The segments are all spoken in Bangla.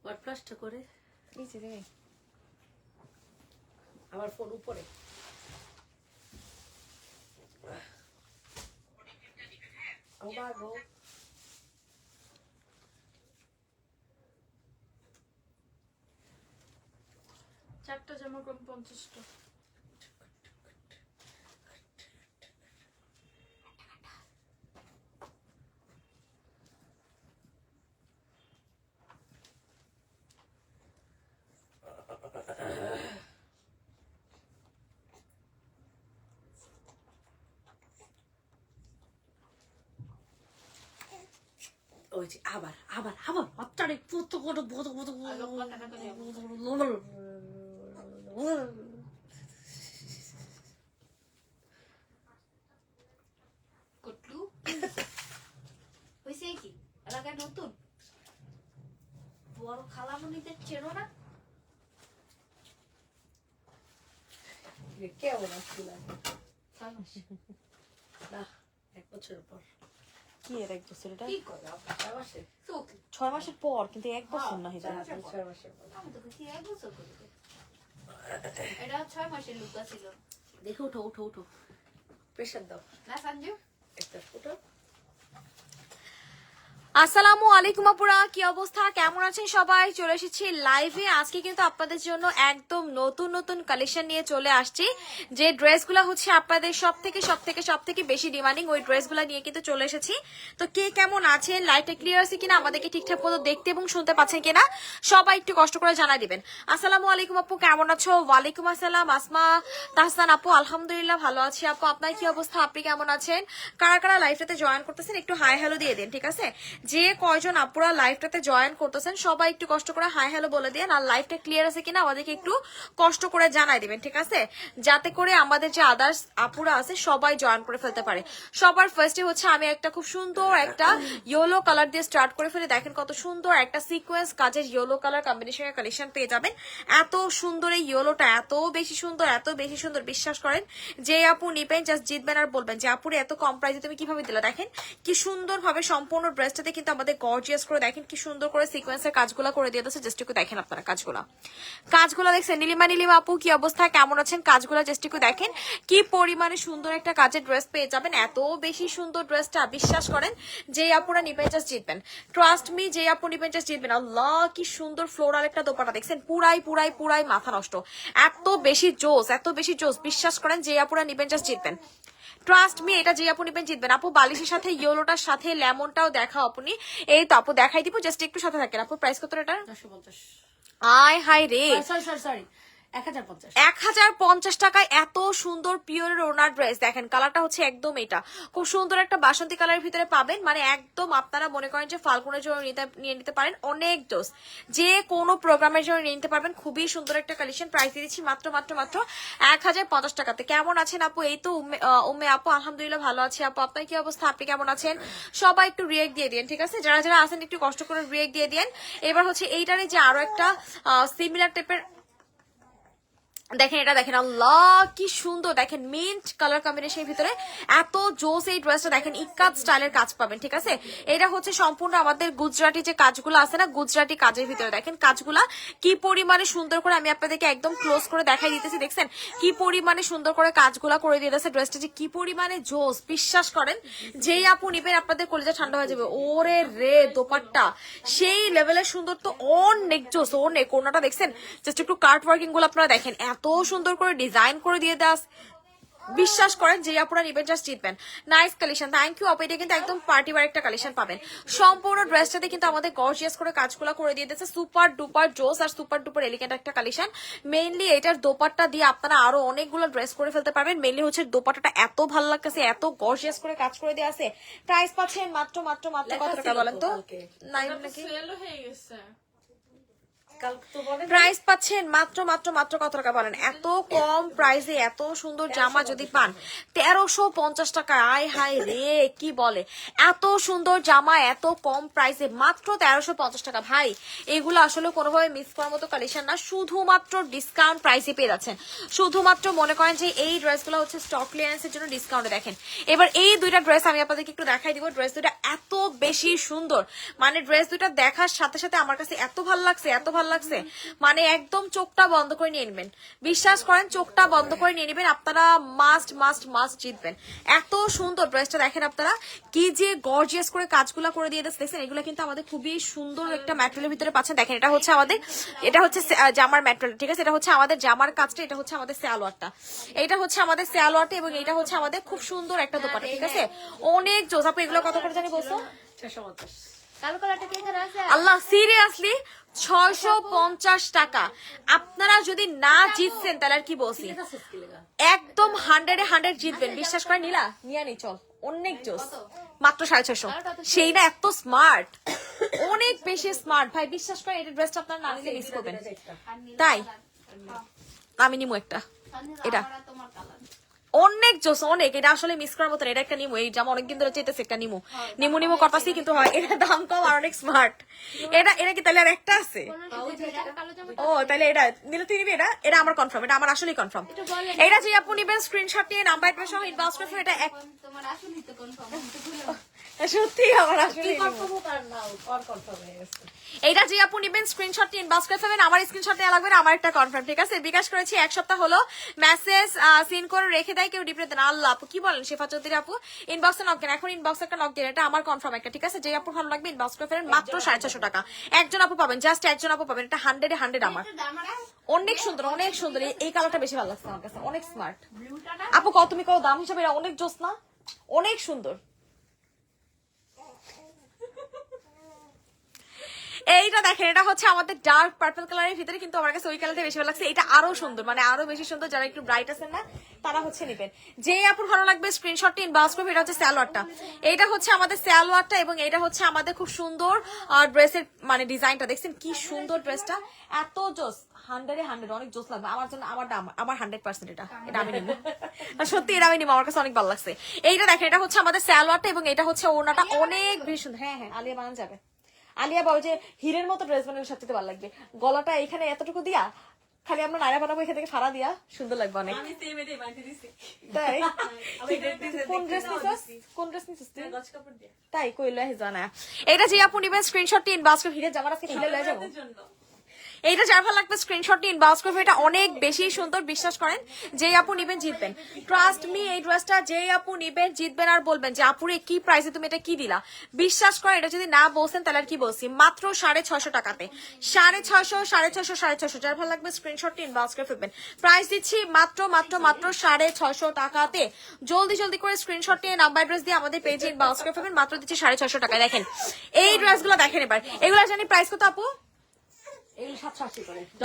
ওয়াট প্লাসটা করে নিচে রে আমার ফোন উপরে গো চারটা জামা কম 50টা ওই যে আবার আবার আবার বাচ্চারে কত কত কত কত কুটলু হইছে কি এলাকায় নতুন বড় খালামণিদের চেনো না কেমন আসছিল 6 মাস না 1 বছর পর কি এর 1 বছর এটা কি করে আপনার মাসে 6 মাসের পর কিন্তু 1 বছর না এটা 6 মাসের পর আমি তো কি 1 বছর করে এটা 6 মাসের লুকা ছিল দেখো উঠো উঠো উঠো প্রেশার দাও না সঞ্জু একটা ফুটো আসসালামু আলাইকুম আপুরা, কি অবস্থা, কেমন আছেন সবাই? চলে এসেছি লাইভে। আজকে কিন্তু আপনাদের জন্য একদম নতুন নতুন কালেকশন নিয়ে চলে আসছি। যে ড্রেসগুলো হচ্ছে আপনাদের সব থেকে বেশি ডিমান্ডিং, ওই ড্রেসগুলো নিয়ে কিন্তু চলে এসেছি। তো কে কেমন আছেন, লাইভটা ক্লিয়ার আছে কিনা, আমাদেরকে ঠিকঠাক মতো দেখতে এবং শুনতে পাচ্ছেন কিনা, সবাই একটু কষ্ট করে জানাই দিবেন। আসসালামু আলাইকুম আপু, কেমন আছো? ওয়ালাইকুম আসসালাম আসমা তাহসান আপু, আলহামদুলিল্লাহ ভালো আছি আপু। আপনার কি অবস্থা, আপনি কেমন আছেন? কারা কারা লাইভটাতে জয়েন করতেছেন একটু হাই হ্যালো দিয়ে দিন, ঠিক আছে? যে কয়জন আপুরা লাইভটাতে জয়েন করতেছেন সবাই একটু কষ্ট করে হাই হ্যালো বলে দিন, আর লাইভটা ক্লিয়ার আছে কিনা আমাদেরকে একটু কষ্ট করে জানাই দিবেন, ঠিক আছে? যাতে করে আমাদের যে আদার্স আপুরা আছে সবাই জয়েন করে ফেলতে পারে। সবার ফার্স্টে হচ্ছে আমি একটা খুব সুন্দর একটা ইয়েলো কালার দিয়ে স্টার্ট করে ফেলে। দেখেন কত সুন্দর একটা সিকোয়েন্স কাজের ইয়েলো কালার কম্বিনেশনের কালেকশন পেয়ে যাবেন। এত সুন্দর এই ইয়েলোটা, এত বেশি সুন্দর, বিশ্বাস করেন যে আপু নিবেন জাস্ট জিতবেন আর বলবেন যে আপুরে এত কম প্রাইসে তুমি কিভাবে দিলা। দেখেন কি সুন্দর ভাবে সম্পূর্ণ ড্রেসটাতে কিন্তু আমাদের গর্জিয়াস করে, দেখেন কি সুন্দর করে সিকোয়েন্সের কাজগুলো করে দিয়ে দিয়েছে। জাস্ট একটু দেখেন আপনারা কাজগুলো দেখছেন। নীলিমা আপু কি অবস্থা, কেমন আছেন? কাজগুলো জাস্ট একটু দেখেন কি পরিমাণে সুন্দর একটা কাজের ড্রেস পেয়ে যাবেন। এত বেশি সুন্দর ড্রেসটা, বিশ্বাস করেন যে আপুরা নিবেন জাস্ট জিতবেন। ট্রাস্ট মি, যে আপু নিবেন জাস্ট জিতবেন। আল্লাহ কি সুন্দর ফ্লোরাল একটা দোপাটা দেখছেন, পুরাই মাথা নষ্ট। এত বেশি জোস, বিশ্বাস করেন যে আপুরা নিবেন জাস্ট জিতবেন। ট্রাস্ট মি, এটা যে আপু নিবেন জিতবেন। আপু বালিশের সাথে ইয়েলোটার সাথে লেমনটাও দেখাও আপনি। এই তো আপু দেখাই দিব, জাস্ট একটু সাথে থাকেন। আপু প্রাইস কত এটা? 950 আয় হাই রে, সরি 1050 1050 টাকায় এত সুন্দর পিওরের ওনার ড্রেস। দেখেন কালারটা হচ্ছে একদম এটা খুব সুন্দর একটা বাসন্তী কালারের ভিতরে পাবেন। মানে একদম আপনারা মনে করেন যে ফাল্গুনের জন্য নিয়ে নিতে পারেন, অনেক ডোজ যে কোনো প্রোগ্রামের জন্য নিয়ে নিতে পারবেন। খুবই সুন্দর একটা কালেকশন। প্রাইস দিচ্ছি মাত্র 1050 টাকাতে। কেমন আছেন আপু? এই তো উম্মে আপু, আলহামদুলিল্লাহ ভালো আছি আপু। আপনার কি অবস্থা, আপনি কেমন আছেন? সবাই একটু রিয়েক্ট দিয়ে দিন, ঠিক আছে? যারা যারা আছেন একটু কষ্ট করে রিয়েক্ট দিয়ে দিন। এবার হচ্ছে এইটারে যে আরো একটা সিমিলার টাইপের দেখেন, এটা দেখেন, আল্লাহ কি সুন্দর, দেখেন মিন্ট কালার কম্বিনেশনের ভিতরে এত জোস এই ড্রেসটা। দেখেন ইকাত স্টাইলের কাজ পাবেন, ঠিক আছে? এটা হচ্ছে সম্পূর্ণ আমাদের গুজরাটি যে কাজগুলো আছে না, গুজরাটি কাজের ভিতরে দেখেন কাজগুলা কি পরিমাণে সুন্দর করে আমি আপনাদেরকে একদম ক্লোজ করে দেখাই দিতেছি। দেখছেন কি পরিমাণে সুন্দর করে কাজগুলা করে দিয়ে দিয়েছে। ড্রেসটা যে কি পরিমাণে জোস, বিশ্বাস করেন যেই আপু নিবেন আপনাদের কলিজা ঠান্ডা হয়ে যাবে। ওরে রে দোপাট্টা সেই লেভেলের সুন্দর, তো অনেক জোস, অনেক। কোনাটা দেখছেন, জাস্ট একটু কার্ট ওয়ার্কিং গুলো আপনারা দেখেন, এত সুন্দর করে ডিজাইন করে দিয়ে দাস। বিশ্বাস করেন যে আপনারা নিবেন জাস্ট জিতবেন। নাইস কালেকশন, থ্যাংক ইউ আপু। এটা কিন্তু একদম পার্টি ওয়্যার একটা কালেকশন পাবেন। সম্পূর্ণ ড্রেসটাতে কিন্তু আমাদের গর্জিয়াস করে কাজগুলো করে দিয়ে দিয়েছে। সুপার ডুপার জোস আর সুপার ডুপার এলিগেন্ট একটা কালেকশন। মেইনলি এটার দোপাট্টা দিয়ে আপনারা আরো অনেকগুলো ড্রেস করে ফেলতে পারবেন। মেইনলি হচ্ছে দোপাট্টাটা এত ভালো লাগতেছে, এত গর্জিয়াস করে কাজ করে দেওয়া আছে। প্রাইস পাচ্ছেন মাত্র কত টাকা বলেন তো? 9 নাকি? প্রাইস পাচ্ছেন মাত্র মাত্র মাত্র কত টাকা বলেন? এত কম প্রাইসে এত সুন্দর জামা যদি পান 1350 টাকা, আয় হায় রে কি বলে, এত সুন্দর জামা এত কম প্রাইসে মাত্র 1350 টাকা। ভাই এগুলো আসলে কোনোভাবে মিস করার মতো কালেকশন না, শুধুমাত্র ডিসকাউন্ট প্রাইসে পেয়ে যাচ্ছেন। শুধুমাত্র মনে করেন যে এই ড্রেসগুলো হচ্ছে স্টক ক্লিয়ারেন্সের জন্য ডিসকাউন্টে। দেখেন এবার এই দুইটা ড্রেস আমি আপনাদেরকে একটু দেখাই দিব। ড্রেস দুইটা এত বেশি সুন্দর, মানে ড্রেস দুইটা দেখার সাথে সাথে আমার কাছে এত ভালো লাগছে, এত ভালো লাগছে, মানে একদম চোখটা বন্ধ করে নিয়ে নেবেন। বিশ্বাস করেন চোখটা বন্ধ করে নিয়ে নেবেন, আপনারা মাস্ট মাস্ট মাস্ট জিতবেন। এত সুন্দর ড্রেসটা দেখেন আপনারা, কি যে গর্জিয়াস করে কাজগুলো করে দিয়ে দিচ্ছে। দেখছেন এগুলো কিন্তু আমাদের খুবই সুন্দর একটা ম্যাটেরিয়ালের ভিতরে পাচ্ছেন। দেখেন এটা হচ্ছে আমাদের, এটা হচ্ছে জামার ম্যাটেরিয়াল, ঠিক আছে, এটা হচ্ছে আমাদের জামার কাজটা, এটা হচ্ছে আমাদের সালোয়ারটা, এটা হচ্ছে আমাদের সালোয়ারটা এবং এটা হচ্ছে আমাদের খুব সুন্দর একটা দোপাট্টা, ঠিক আছে, অনেক জোস। আপু এগুলো কত করে জানি বলছো? 650। কালো কালারটা কি এখানে আছে? আল্লাহ সিরিয়াসলি 650 টাকা। আপনারা যদি না জিতছেন তাহলে আর কি বলছি, একদম 100-100 জিতবেন। বিশ্বাস করে নিলা নিয়া নি চল, অনেক জোস, মাত্র 650। সেই না এত স্মার্ট, অনেক বেশি স্মার্ট ভাই। বিশ্বাস করে এই ড্রেসটা আপনারা না নিলে মিস করবেন। তাই আমি নিমু একটা, এটা তোমার কালার অনেক জোস, অনেক, এটা আসলে মিস করার মতো। এটা একটা নিমু, এই জামা অনেকদিন ধরে চেতেছে একটা নিমু, নিমু নিমু করতেছি কিন্তু হয়, এটা দাম কম আর অনেক স্মার্ট। এটা এটা কি তাহলে আর একটা আছে? ও তাহলে এটা নিলে তুই নিবি, এটা এটা আমার কনফার্ম, এটা আমার আসলেই কনফার্ম। এটা যে আপু নিবেন স্ক্রিনশট নিয়ে নাম্বার সহ ইনবক্স করবেন। এটা তোমার আসলেই তো কনফার্ম। সত্যি আমার আসলেই এইটা যে আপু নিবেন স্ক্রিনশট নিয়ে ইনবক্স করে ফেলবেন। আমার স্ক্রিনশট নেওয়া লাগবে না, আমার একটা কনফার্ম, ঠিক আছে। বিকাশ করেছি 1 সপ্তাহ হলো, মেসেজ সিন করে রেখে দেয়, কেউ রিপ্লাই দেন। আল্লাহ আপু কি বলেন, শেফা চৌধুরী আপু ইনবক্সে নক দেন, এখন ইনবক্সে একটা নক দেন, এটা আমার কনফার্ম একটা, ঠিক আছে। যে আপু ভালো লাগবে ইনবক্স করে ফেলেন, মাত্র 650 টাকা। একজন আপু পাবেন, জাস্ট একজন আপু পাবেন, এটা 100-100 আমার। অনেক সুন্দর, অনেক সুন্দর, এই কালারটা বেশি ভালো লাগছে আমার কাছে, অনেক স্মার্ট। আপু কত তুমি কত দাম হিসাবে, এটা অনেক জোস না, অনেক সুন্দর। এইটা দেখেন, এটা হচ্ছে আমাদের ডার্ক পার্পল কালারের ভিতরে, কিন্তু আমার কাছে ওই কালারটা বেশি ভালো লাগছে। এটা আরো সুন্দর, মানে আরো বেশি সুন্দর। যারা একটু ব্রাইট আছেন না তারা হচ্ছে নিবেন। যে আপুর ভালো লাগবে স্ক্রিনশটটি ইনবক্স করবে। এটা হচ্ছে সালোয়ারটা, এইটা হচ্ছে আমাদের সালোয়ারটা এবং এটা হচ্ছে আমাদের খুব সুন্দর ড্রেসের মানে ডিজাইনটা। দেখছেন কি সুন্দর ড্রেসটা, এত জোস, 100-100 অনেক জোস লাগবে আমার জন্য। আমার 100% এটা এটা আমি নিব, সত্যি এটা আমি নিব, আমার কাছে অনেক ভালো লাগছে। এইটা দেখেন, এটা হচ্ছে আমাদের সালোয়ারটা এবং এটা হচ্ছে ওড়নাটা, অনেক বেশি সুন্দর। হ্যাঁ হ্যাঁ আলিয়া বানানো যাবে। আলিয়া বল যে হিরের মতো ড্রেস বানালে সবচেয়ে ভালো লাগবে, গলাটা এখানে এতটুকু দিয়া খালি আমরা নাইরা বানাবো, এখান থেকে ফাড়া দিয়া সুন্দর লাগবে অনেক। তাই কোন ড্রেস নিছিস, কোন ড্রেস নিছিস তুই? তাই কইলা হে জানা। এটা যে আপু নিবেন স্ক্রিনশটটি ইনবক্স করে, হিরের জামাটা আজকে হিলে লয়ে যাবো। এইটা যার ভালো লাগবে স্ক্রিনশটটি ইনবক্স করবে, এটা অনেক বেশি সুন্দর। বিশ্বাস করেন যে আপু নিবেন জিতবেন, ট্রাস্ট মি। এই ড্রেসটা যে আপু নিবেন জিতবেন আর বলবেন যে আপুরে কি প্রাইসে তুমি এটা কি দিলা। বিশ্বাস করেন এটা যদি না বলছেন তাহলে আর কি বলছি, মাত্র 650 টাকাতে, 650 যার ভালো লাগবে স্ক্রিনশটটি ইনবক্স করে ফেলবেন। প্রাইস দিচ্ছি মাত্র মাত্র মাত্র 650 টাকাতে। জলদি জলদি করে স্ক্রিনশট নিয়ে নাম্বার ড্রেস দিয়ে আমাদের পেজে ইনবক্স করে ফেলবেন, মাত্র দিচ্ছি 650 টাকা। দেখেন এই ড্রেসগুলো দেখেন, এবার এগুলো জানি প্রাইস কত আপু?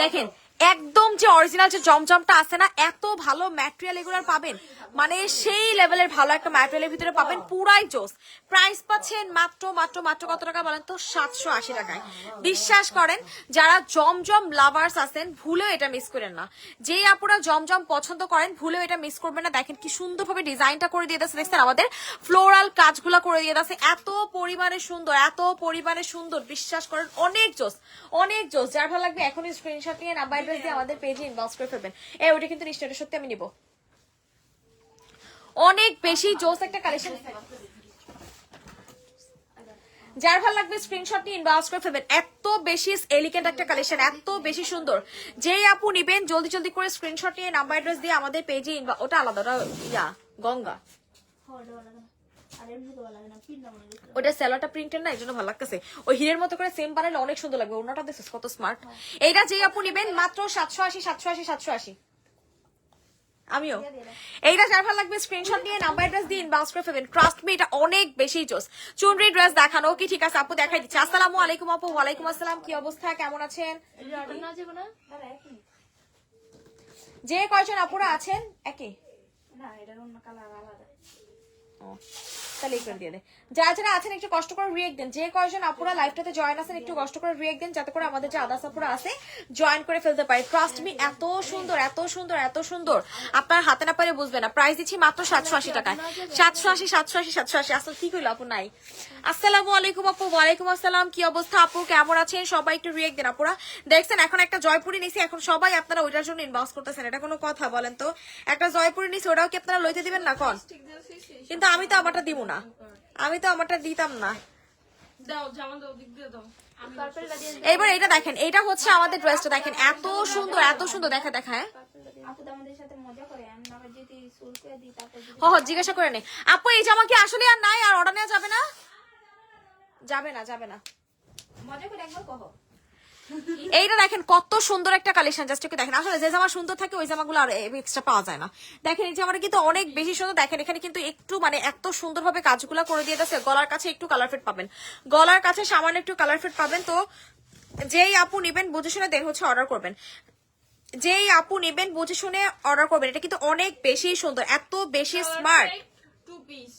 দেখেন একদম যে অরিজিনাল যে জমজমটা আছে না, এত ভালো ম্যাটেরিয়াল এগুলোর পাবেন, মানে সেই লেভেলের ভালো একটা ম্যাটেরিয়ালের ভিতরে পাবেন, পুরাই জোস। প্রাইস পাচ্ছেন মাত্র মাত্র মাত্র কত টাকা বলেন তো? 780 টাকায়। বিশ্বাস করেন যারা জমজম লাভার্স আছেন ভুলেও এটা মিস করেন না। যে আপুরা জমজম পছন্দ করেন ভুলেও এটা মিস করবেন না। দেখেন কি সুন্দরভাবে ডিজাইনটা করে দিয়ে দিয়েছে, দেখছেন আমাদের ফ্লোরাল কাজগুলো করে দিয়ে দিয়েছে, এত পরিমাণে সুন্দর, এত পরিমাণে সুন্দর। বিশ্বাস করেন অনেক জোস, অনেক জোস। যার ভালো লাগবে এখনই স্ক্রিনশট নিয়ে নাম্বার ড্রেস দিয়ে আমাদের পেজে ইনবক্স করে ফেলবেন। ওটা কিন্তু নিশ্চয়, এটা সত্যি আমি নিব, অনেক বেশি জোস একটা কালেকশন। যার ভালো লাগবে স্ক্রিনশট নিয়ে ইনবক্স করে ফেলবেন। এত বেশি এলিগেন্ট একটা কালেকশন, এত বেশি সুন্দর। যেই আপু নিবেন জলদি জলদি করে স্ক্রিনশট নিয়ে নাম্বার অ্যাড্রেস দিয়ে আমাদের পেজে ওটা আলাদা, ওটা ইয়া গঙ্গা, ওটা সেলোটা প্রিন্টের না, এই জন্য ভালো লাগতেছে। ওই হিরের মতো করে সেম বানালে অনেক সুন্দর লাগবে। ওনাটা দেখছিস কত স্মার্ট। এইটা যেই আপু নিবেন মাত্র 780। আমিও এইটা যার ভালো লাগবে স্ক্রিনশট নিয়ে নাম্বার অ্যাড্রেস দিয়ে ইনবক্স করে ফেলবেন। ট্রাস্ট মি এটা অনেক বেশি জোস। চুনরি ড্রেস দেখানো কি? ঠিক আছে আপু দেখাই দিচ্ছি। আসসালামু আলাইকুম আপু। ওয়ালাইকুম আসসালাম, কি অবস্থা, কেমন আছেন? যে কয়জন আপুরা আছেন একই তাহলে এই করে দিয়ে দে। যারা যারা আছেন একটু কষ্ট করে রিয়েক্ট দেন, যে কয়জন আপুরা লাইভটাতে জয়েন আছেন একটু কষ্ট করে রিয়েক্ট দেন, যাতে করে আমাদের যে আদার্স আপুরা আছে জয়েন করে ফেলতে পারে। ট্রাস্ট মি, এত সুন্দর এত সুন্দর এত সুন্দর, আপনার হাতে না পারে বুঝবে না। প্রাইস দিচ্ছি মাত্র 780 টাকায়। 780 780 780। আসলে কি কইলো আপু নাই। আসসালামু আলাইকুম আপু। ওয়ালাইকুম আসসালাম, কি অবস্থা আপু, কেমন আছেন সবাই? একটু রিয়েক্ট দেন আপুরা। দেখছেন এখন একটা জয়পুরি নিছি, এখন সবাই আপনারা ওইটার জন্য ইনবক্স করতেছেন, এটা কোনো কথা বলেন তো? একটা জয়পুরি নিছি, ওটাও কি আপনারা লইতে দিবেন না কোন? কিন্তু আমি তো আমারটা দিব না, আমি তো আমারটা দিতাম না। দাও জামা দাও, দিক দিয়ে দাও। পার্পলটা দিয়ে এইবার এটা দেখেন, এটা হচ্ছে আমাদের ড্রেসটা দেখেন, এত সুন্দর এত সুন্দর। দেখা দেখা, হ্যাঁ আপু তো আমাদের সাথে মজা করে, আমি আবার যদি সুর করে দিই তারপর যদি হ জিজ্ঞাসা করে নে। আপু এই জামা কি আসলে আর নাই, আর অর্ডার নেওয়া যাবে না? যাবে না যাবে না। মজা করে একবার কহ। এইটা দেখেন কত সুন্দর একটা কালেকশন, জাস্ট একটু দেখেন। আসলে যে জামা সুন্দর থাকে ওই জামাগুলো আর এক্সট্রা পাওয়া যায় না। দেখেন এই জামাটা কিন্তু অনেক বেশি সুন্দর। দেখেন এখানে কিন্তু একটু মানে এত সুন্দরভাবে কাজগুলো করে দিয়ে গেছে। গলার কাছে একটু কালার ফিট পাবেন, গলার কাছে সামান্য একটু কালার ফিট পাবেন। তো যেই আপু নিবেন বুঝে শুনে দেন হচ্ছে অর্ডার করবেন, যেই আপু নিবেন বুঝে শুনে অর্ডার করবেন। এটা কিন্তু অনেক বেশি সুন্দর, এত বেশি স্মার্ট। 2 পিস।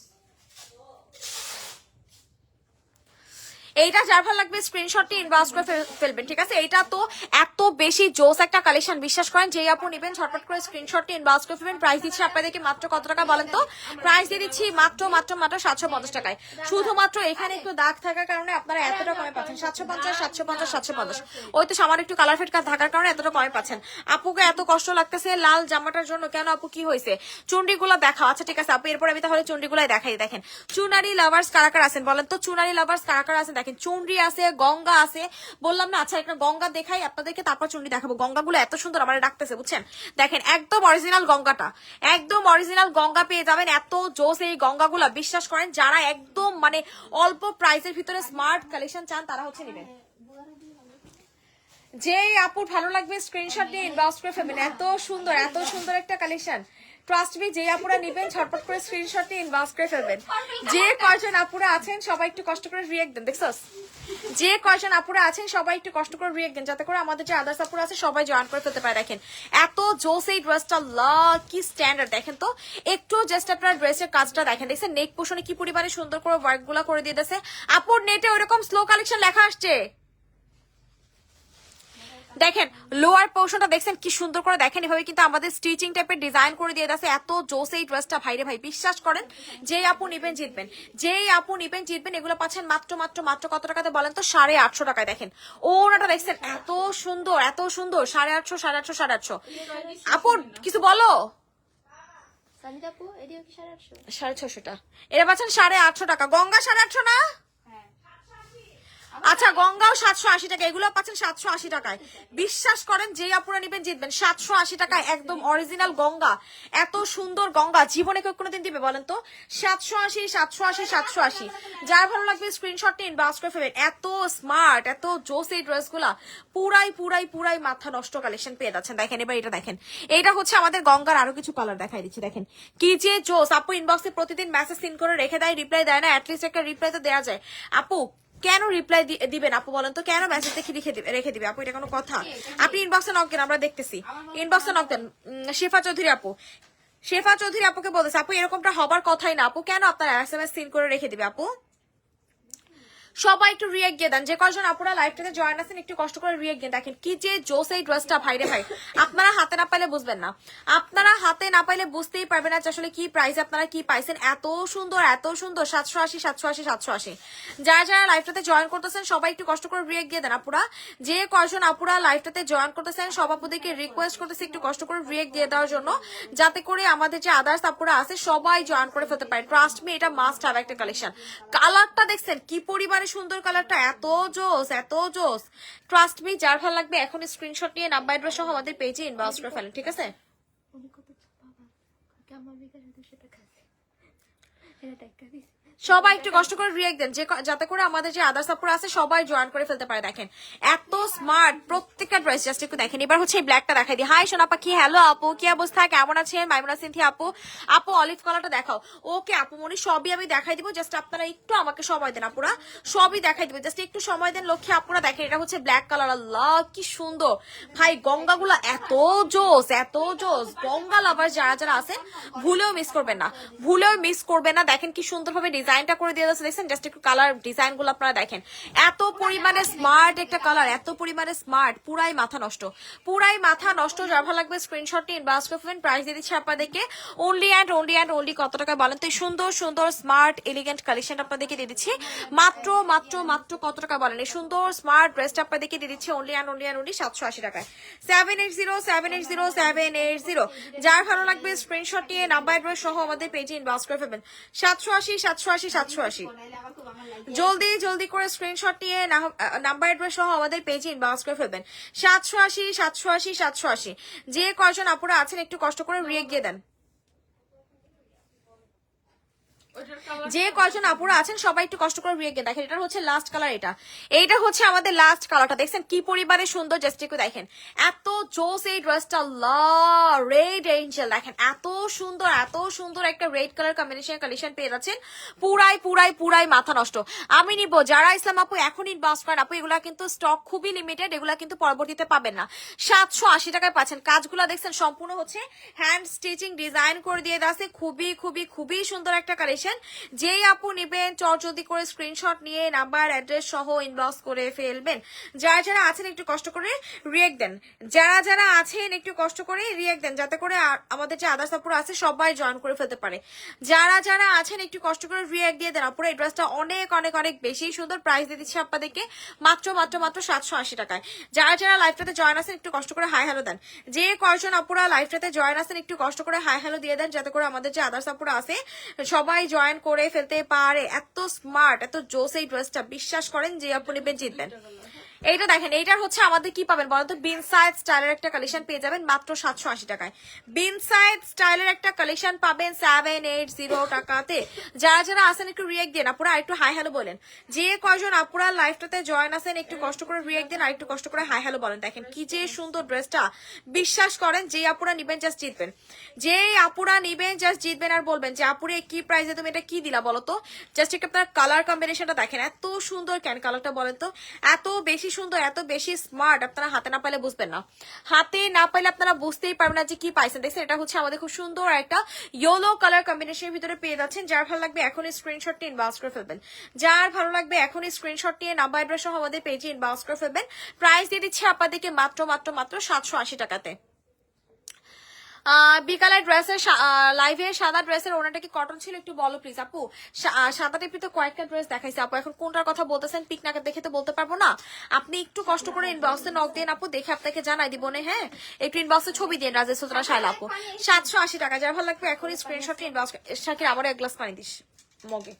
এইটা যার ভালো লাগবে স্ক্রিনশটটি ইনবক্স করে ফেলবেন, ঠিক আছে? এটা তো এত বেশি জোস একটা কালেকশন, বিশ্বাস করেন। যেই আপু নেবেন ঝটপট করে স্ক্রিনশটটি ইনবক্স করে ফেলবেন। প্রাইস দিচ্ছি আপনাদেরকে মাত্র কত টাকা বলেন তো? প্রাইস দিয়ে দিচ্ছি মাত্র মাত্র মাত্র 750 টাকায়। শুধুমাত্র এখানে একটু দাগ থাকার কারণে আপনারা এতটা কমে পাচ্ছেন। 750 750 750। ওই তো সামান্য একটু কালার ফিট থাকার কারণে এতটা কমে পাচ্ছেন। আপুকে এত কষ্ট লাগতেছে লাল জামাটার জন্য, কেন আপু কি হয়েছে? চুন্ডিগুলো দেখাও। আচ্ছা ঠিক আছে আপু, এরপর আমি তাহলে চুন্ডিগুলাই দেখাই। দেখেন চুনারি লাভার্স কারাকার আছেন বলেন তো? চুনারি লাভার্স কারাকার আছেন? দেখেন চুনরি আছে, গঙ্গা আছে, বললাম না। আচ্ছা একটা গঙ্গা দেখাই আপনাদেরকে, তারপর চুনরি দেখাবো। গঙ্গাগুলো এত সুন্দর আমার ডাকতেছে, বুঝছেন? দেখেন একদম অরিজিনাল গঙ্গাটা, একদম অরিজিনাল গঙ্গা পেয়ে যাবেন। এত জোস এই গঙ্গাগুলো, বিশ্বাস করেন। যারা একদম মানে অল্প প্রাইসের ভিতরে স্মার্ট কালেকশন চান তারা হচ্ছে নেবেন। যেই আপুর ভালো লাগবে স্ক্রিনশট দিয়ে ইনবক্স করে ফেলবেন। এত সুন্দর একটা কালেকশন। ট্রাস্ট মি, যে আপুরা নেবেন ঝটপট করে স্ক্রিনশট দিয়ে ইনবক্স করে ফেলবেন। যে কয়জন আপুরা আছেন সবাই একটু কষ্ট করে রিয়েক্ট দেন। দেখছস, যে কয়জন আপুরা আছেন সবাই একটু কষ্ট করে রিয়েক্ট দেন, যাতে করে আমাদের যে আদার্স আপুরা আছে সবাই জয়েন করে ফেলতে পারে। দেখেন এত জোস এই ড্রেসটা, কি স্ট্যান্ডার্ড। দেখেন তো একটু জাস্ট আপনার ড্রেসের কাজটা দেখেন, দেখছেন নেক পোর্শনে কি পরিমাণে সুন্দর করে ওয়ার্ক গুলা করে দিয়ে দিয়েছে। আপুর নেটে ওইরকম স্লো কালেকশন লেখা আসছে। দেখেন লোয়ার পোর্শনটা দেখছেন কি সুন্দর করে। দেখেন এভাবে কিন্তু আমাদের স্টিচিং টাইপের ডিজাইন করে দিয়ে দিয়েছে। এত জোস এই ড্রেসটা ভাইরে ভাই, বিশ্বাস করেন। যেই আপু নিবেন জিতবেন, যেই আপু নিবেন জিতবেন। এগুলো পাচ্ছেন মাত্র মাত্র মাত্র কত টাকাতে বলেন তো? 850 টাকায়। দেখেন ওনাটা দেখছেন এত সুন্দর 850 850 850। আপুর কিছু বলো? সানিতা আপু এদিকে কি 850? 650টা, এটা পাচ্ছেন 850 টাকা। গঙ্গা 850 না? হ্যাঁ আচ্ছা গঙ্গাও 780 টাকা, এগুলো পাচ্ছেন 780 টাকায়। বিশ্বাস করেন যেই আপুরা নিবেন জিতবেন। 780 টাকায় একদম অরিজিনাল গঙ্গা, এত সুন্দর গঙ্গা জীবনে কেউ কোনোদিন দিবে বলেন তো? 780 780 780। যার ভালো লাগবে স্ক্রিনশটটি ইনবক্স করে ফেলবেন। এত স্মার্ট এত জোস এই ড্রেসগুলা, পুরাই মাথা নষ্ট কালেকশন পেয়ে যাচ্ছেন। দেখেন এবার এটা দেখেন, এইটা হচ্ছে আমাদের গঙ্গার আরো কিছু কালার দেখাই দিচ্ছি। দেখেন কি যে জোস। আপু ইনবক্সে প্রতিদিন মেসেজ সিন করে রেখে দেয়, রিপ্লাই দেয় না। অ্যাটলিস্ট একটা রিপ্লাই তো দেওয়া যায়। আপু কেন রিপ্লাই দিবেন আপু বলেন তো? কেন মেসেজ দেখে রেখে দিবে আপু? এটা কোনো কথা? আপনি ইনবক্সে নক দেন, আমরা দেখতেছি। ইনবক্সে নক দেন। শেফা চৌধুরী আপুকে বলতেছে আপু এরকমটা হবার কথাই না আপু, কেন আপনার SMS সিন করে রেখে দিবে আপু? সবাই একটু রিয়েক্ট দিয়ে দেন। যে কয়জন আপুরা লাইভটাতে জয়েন আছেন একটু কষ্ট করে রিয়েক্ট দিয়ে দেখেন কি যে জোস এই ড্রেসটা ভাইরে ভাই। আপনারা হাতে না পাইলে বুঝবেন না, আপনারা হাতে না পাইলে বুঝতেই পারবেন না যে আসলে কি প্রাইস আপনারা কি পাইছেন। এত সুন্দর 780 780 780। যারা যারা লাইভটাতে জয়েন করতেছেন সবাই একটু কষ্ট করে রিয়েক্ট দিয়ে দেন আপুরা। যে কয়জন আপুরা লাইভটাতে জয়েন করতেছেন সব আপুদেরকে রিকোয়েস্ট করতেছি একটু কষ্ট করে রিয়েক্ট দিয়ে দেওয়ার জন্য, যাতে করে আমাদের যে আদার্স আপুরা আছে সবাই জয়েন করে ফেলতে পারে। ট্রাস্ট মি, এটা মাস্ট হ্যাভ একটা কালেকশন। কালারটা দেখছেন কি পরিমাণে সুন্দর, কালারটা এত জোস। ট্রাস্ট মি, যার ভালো লাগবে এখন স্ক্রিনশট নিয়ে নাম্বার অ্যাড্রেস সহ আমাদের পেজে ইনবক্স করে ফেলেন, ঠিক আছে? সবাই একটু কষ্ট করে রিয়েক্ট দেন যাতে করে আমাদের যে আদার্স আপুরা আছে সবাই জয়েন করে ফেলতে পারে। দেখেন এত স্মার্ট প্রত্যেকটা ড্রেস, জাস্ট একটু দেখেন। এবার হচ্ছে এই ব্ল্যাকটা দেখাই দিই। হাই সোনা পাখি, হ্যালো আপু, কি অবস্থা, কেমন আছেন? মাইমুনা সিনথিয়া আপু, আপু অলিভ কালারটা দেখাও। ওকে আপু মনি, সবই আমি দেখাই দিব, জাস্ট আপনারা একটু আমাকে সময় দেন আপুরা, সবই দেখাই দিব, জাস্ট একটু সময় দেন লক্ষ্মী আপুরা। দেখেন এটা হচ্ছে ব্ল্যাক কালার, আল্লাহ কি সুন্দর ভাই, গঙ্গাগুলা এত জোস এত জোস। গঙ্গা লাভার যারা যারা আছেন ভুলেও মিস করবেন না, ভুলেও মিস করবেন না। দেখেন কি সুন্দরভাবে ডিজাইনটা করে দিয়ে যাচ্ছে, দেখছেন? জাস্ট একটু কালার ডিজাইন গুলো আপনারা দেখেন, এত পরিমাণে স্মার্ট একটা কালার, এত পরিমাণে স্মার্ট, পুরাই মাথা নষ্ট, পুরাই মাথা নষ্ট। যার ভালো লাগবে স্ক্রিনশট নিয়ে ইনবক্স করবেন। প্রাইস দিয়ে দিচ্ছি আপনাদেরকে অনলি অ্যান্ড অনলি কত টাকা বলেন তো? এই সুন্দর সুন্দর স্মার্ট এলিগেন্ট কালেকশন আপনাদেরকে দিয়ে দিচ্ছি মাত্র মাত্র মাত্র কত টাকা বলেন? এই সুন্দর স্মার্ট ড্রেসটা আপনাদেরকে দিয়ে দিচ্ছি অনলি অ্যান্ড অনলি 780 টাকায়। 780780 যার ভালো লাগবে স্ক্রিনশট নিয়ে নাম্বার অ্যাড্রেস সহ আমাদের পেজে ইনবক্স করে ফেলবেন। 780 জলদি জলদি করে স্ক্রিনশট নিয়ে নাম্বার অ্যাড্রেস সহ আমাদের পেজে ইনবক্স করে ফেলবেন। 780 যে কয়জন আপুরা আছেন একটু কষ্ট করে রিয়েক্ট দিয়ে দেন। যে কয়জন আপুরা আছেন সবাই একটু কষ্ট করে রিয়েক্ট দিয়ে দেখেন। এটা হচ্ছে লাস্ট কালার, এইটা হচ্ছে আমাদের লাস্ট কালারটা। দেখছেন কি পরিমাণে সুন্দর, জাস্ট একটু দেখেন এত জোস এই ড্রেসটা, রেড এঞ্জেল। দেখেন এত সুন্দর একটা রেড কালার কম্বিনেশন কালেকশন পেয়ে যাচ্ছেন, পুরাই মাথা নষ্ট। আমি নিব, যারা ইসলাম আপু এখন ইনবক্স করেন আপু, এগুলা কিন্তু স্টক খুবই লিমিটেড, এগুলা কিন্তু পরবর্তীতে পাবেন না। 780 টাকায় পাচ্ছেন। কাজগুলো দেখছেন সম্পূর্ণ হচ্ছে হ্যান্ড স্টিচিং ডিজাইন করে দিয়ে আছে, খুবই সুন্দর একটা কালেকশন। যেই আপু নিবেন চটজলদি করে স্ক্রিনশট নিয়ে নাম্বার অ্যাড্রেস সহ ইনবক্স করে ফেলবেন। যারা আছেন একটু কষ্ট করে রিয়েক্ট দেন, যারা আছেন একটু কষ্ট করে রিয়েক্ট দেন, যাতে করে আমাদের যে আদার্স আপুরা আছে সবাই জয়েন করে ফেলতে পারে। যারা আছেন একটু কষ্ট করে রিয়েক্ট দিয়ে দেন। আপুরা এই ড্রেসটা অনেক বেশি সুন্দর। প্রাইস দিয়ে দিচ্ছি আপনাদেরকে মাত্র 780 টাকায়। যারা লাইভটাতে জয়েন আছেন একটু কষ্ট করে হাই হ্যালো দেন। যে কয়জন আপুরা লাইভটাতে জয়েন আছেন একটু কষ্ট করে হাই হ্যালো দিয়ে দেন, যাতে করে আমাদের যে আদার্স আপুরা আছে সবাই জয়েন করে ফেলতে পারে। এত স্মার্ট এত জোস এই ড্রেসটা, বিশ্বাস করেন যে আপনি নেবেন জিতবেন। এইটা দেখেন, এইটার হচ্ছে আমাদের কি পাবেন বলতো? বিন সাইড স্টাইলের একটা কালেকশন পেয়ে যাবেন মাত্র 780 টাকায়। বিন সাইড স্টাইলের একটা কালেকশন পাবেন 780 টাকাতে। যারা আছেন একটু রিয়েক্ট দেন আপুরা, একটু হাই হ্যালো বলেন। যে কয়জন আপুরা লাইভটাতে জয়েন আছেন একটু কষ্ট করে রিয়েক্ট দেন, আর একটু কষ্ট করে হাই হ্যালো বলেন। দেখেন কি যে সুন্দর ড্রেসটা, বিশ্বাস করেন যে আপুরা নিবেন জাস্ট জিতবেন, যে আপুরা নিবেন জাস্ট জিতবেন। আর বলবেন যে আপুরে কি প্রাইসে তুমি এটা কি দিলা বলো তো? জাস্ট একটু আপনার কালার কম্বিনেশনটা দেখেন, এত সুন্দর কেন কালারটা বলেন তো? এত বেশি সুন্দর, এত বেশি স্মার্ট, আপনারা হাতে না পাইলে বুঝবেন না, হাতে না পাইলে আপনারা বুঝতেই পারবেন না যে কি পাইছেন। দেখছেন এটা হচ্ছে আমাদের খুব সুন্দর একটা ইয়েলো কালার কম্বিনেশনের ভিতরে পেয়ে যাচ্ছেন। যার ভালো লাগবে এখনই স্ক্রিনশট নিয়ে ইনবক্স করে ফেলবেন। যার ভালো লাগবে এখনই স্ক্রিনশট নিয়ে নাম্বার অ্যাড্রেস সহ আমাদের পেজে ইনবক্স করে ফেলবেন। প্রাইস দিয়ে দিচ্ছি আপনাদেরকে মাত্র 780 টাকাতে। বিকালের ড্রেসের লাইভে সাদা ড্রেসের ওনাটা কি কটন ছিল একটু বলো প্লিজ আপু। সাদা টিপি তো কয়েকটা ড্রেস দেখাইছে আপু, এখন কোনটার কথা বলতেছেন পিক না দেখে তো বলতে পারবো না। আপনি একটু কষ্ট করে ইনবক্সে নক দিন আপু, দেখে আপনাকে জানাই দিব না। হ্যাঁ একটু ইনবক্সে ছবি দিন রাজেশ সুতরা শাইলা আপু। 780 টাকা। যার ভালো লাগবে এখনই স্ক্রিনশট ইনবক্স। শাকির আবার এক গ্লাস পানি দিস মগে।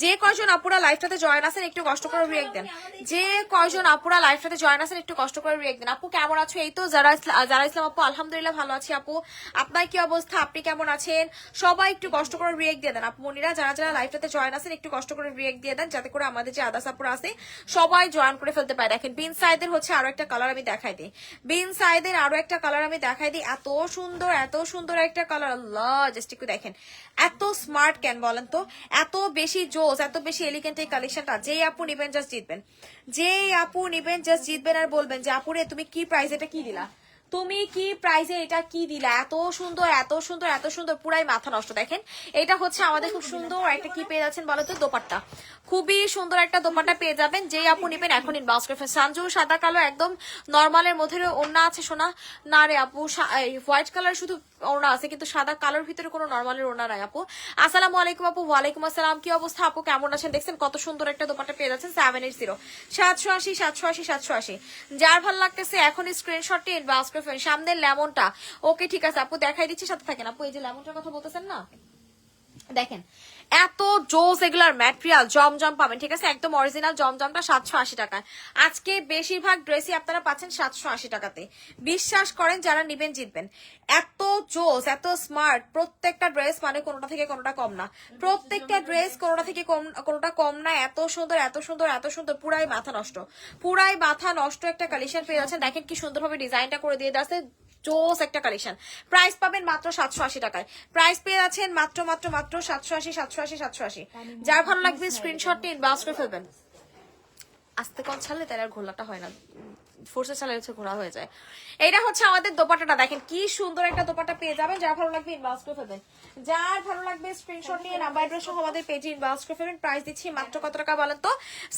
যে কয়জন আপুরা লাইভটাতে জয়েন আছেন একটু কষ্ট করে রিয়েক্ট দেন। যে কয়জন আপুরা লাইভটাতে জয়েন আছেন একটু কষ্ট করে রিয়েক্ট দেন। আপু কেমন আছো? এই তো যারা ইসলাম আপু, আলহামদুলিল্লাহ ভালো আছি আপু। আপনার কি অবস্থা? আপনি কেমন আছেন? সবাই একটু কষ্ট করে রিয়েক্ট দিয়ে দেন আপু মনিরা। যারা লাইভটাতে জয়েন আছেন একটু কষ্ট করে রিয়েক্ট দিয়ে দেন, যাতে করে আমাদের যে আদার্স আপুরা আছে সবাই জয়েন করে ফেলতে পারে। দেখেন বিন সাইদের হচ্ছে আরো একটা কালার আমি দেখাই দিই, বিন সাইদের আরো একটা কালার আমি দেখাই দিই। এত সুন্দর একটা কালার, আল্লাহ জাস্ট একটু দেখেন এত স্মার্ট কেন বলেন তো? এত বেশি জোস, এত বেশি এলিগেন্ট এই কালেকশনটা। যেই আপু নিবেন জাস্ট জিতবেন, যেই আপু নিবেন জাস্ট জিতবেন। আর বলবেন যে আপুরে তুমি কি প্রাইস এটা কি দিলা, তুমি কি প্রাইসে এটা কি দিলা? এত সুন্দর পুরাই মাথা নষ্ট। দেখেন এটা হচ্ছে আমাদের খুব সুন্দর একটা কি পেয়ে যাচ্ছেন বলো তো? দোপাট্টা, খুবই সুন্দর একটা দোপাট্টা পেয়ে যাবেন। যেই আপু নিবেন এখন ইনবক্স করবেন। সানজু সাদা কালো একদম নর্মালের মধ্যে ওড়না আছে সোনা? না রে আপু, হোয়াইট কালার শুধু ওড়না আছে, কিন্তু সাদা কালোর ভিতরে কোনো নর্মালের ওড়না নাই আপু। আসসালামু আলাইকুম আপু। ওয়ালাইকুম আসসালাম, কি অবস্থা আপু কেমন আছেন? দেখছেন কত সুন্দর একটা দোপাট্টা পেয়ে যাচ্ছেন 780। যার ভালো লাগতেছে এখন স্ক্রিনশটটি ইনবক্স করবেন। সামনের লেমনটা ওকে ঠিক আছে আপু দেখাই দিচ্ছি, সাথে থাকেন আপু। এই যে লেমনটার কথা বলতেছেন না, দেখেন এত জোস এগুলার ম্যাটেরিয়াল জমজম পাবেন, ঠিক আছে, একদম অরিজিনাল জমজমটা 780 টাকায়। আজকে বেশিরভাগ ড্রেসই আপনারা পাচ্ছেন 780 টাকাতে। বিশ্বাস করেন যারা নিবেন জিতবেন। এত জোস, এত স্মার্ট, প্রত্যেকটা ড্রেস মানে কোনোটা থেকে কোনোটা কম না, প্রত্যেকটা ড্রেস কোনোটা থেকে কোনোটা কম না। এত সুন্দর এত সুন্দর এত সুন্দর, পুরাই মাথা নষ্ট, পুরাই মাথা নষ্ট একটা কালেকশন পেয়ে যাচ্ছেন। দেখেন কি সুন্দরভাবে ডিজাইনটা করে দিয়ে আছে, জোস একটা কালেকশন। প্রাইস পাবেন মাত্র 780 টাকায়। প্রাইস পেয়ে যাচ্ছেন মাত্র মাত্র মাত্র 780। যার ভালো লাগবে স্ক্রিনশট নিয়ে ইনবক্স করে ফেলবেন। আস্তে কম ছাড়লে তার আর ঘোলাটা হয় না, ফোর্সে চালে হচ্ছে ঘোরা হয়ে যায়। এটা হচ্ছে আমাদের দোপাট্টাটা, দেখেন কি সুন্দর একটা দোপাট্টা পেয়ে যাবেন। যার ভালো লাগবে ইনবক্স করে ফেলবেন, যার ভালো লাগবে স্ক্রিনশট নিয়ে নাম্বার অ্যাড্রেস সহ আমাদের পেজে ইনবক্স করে ফেলবেন। প্রাইস দিচ্ছি মাত্র কত টাকা বলেন তো?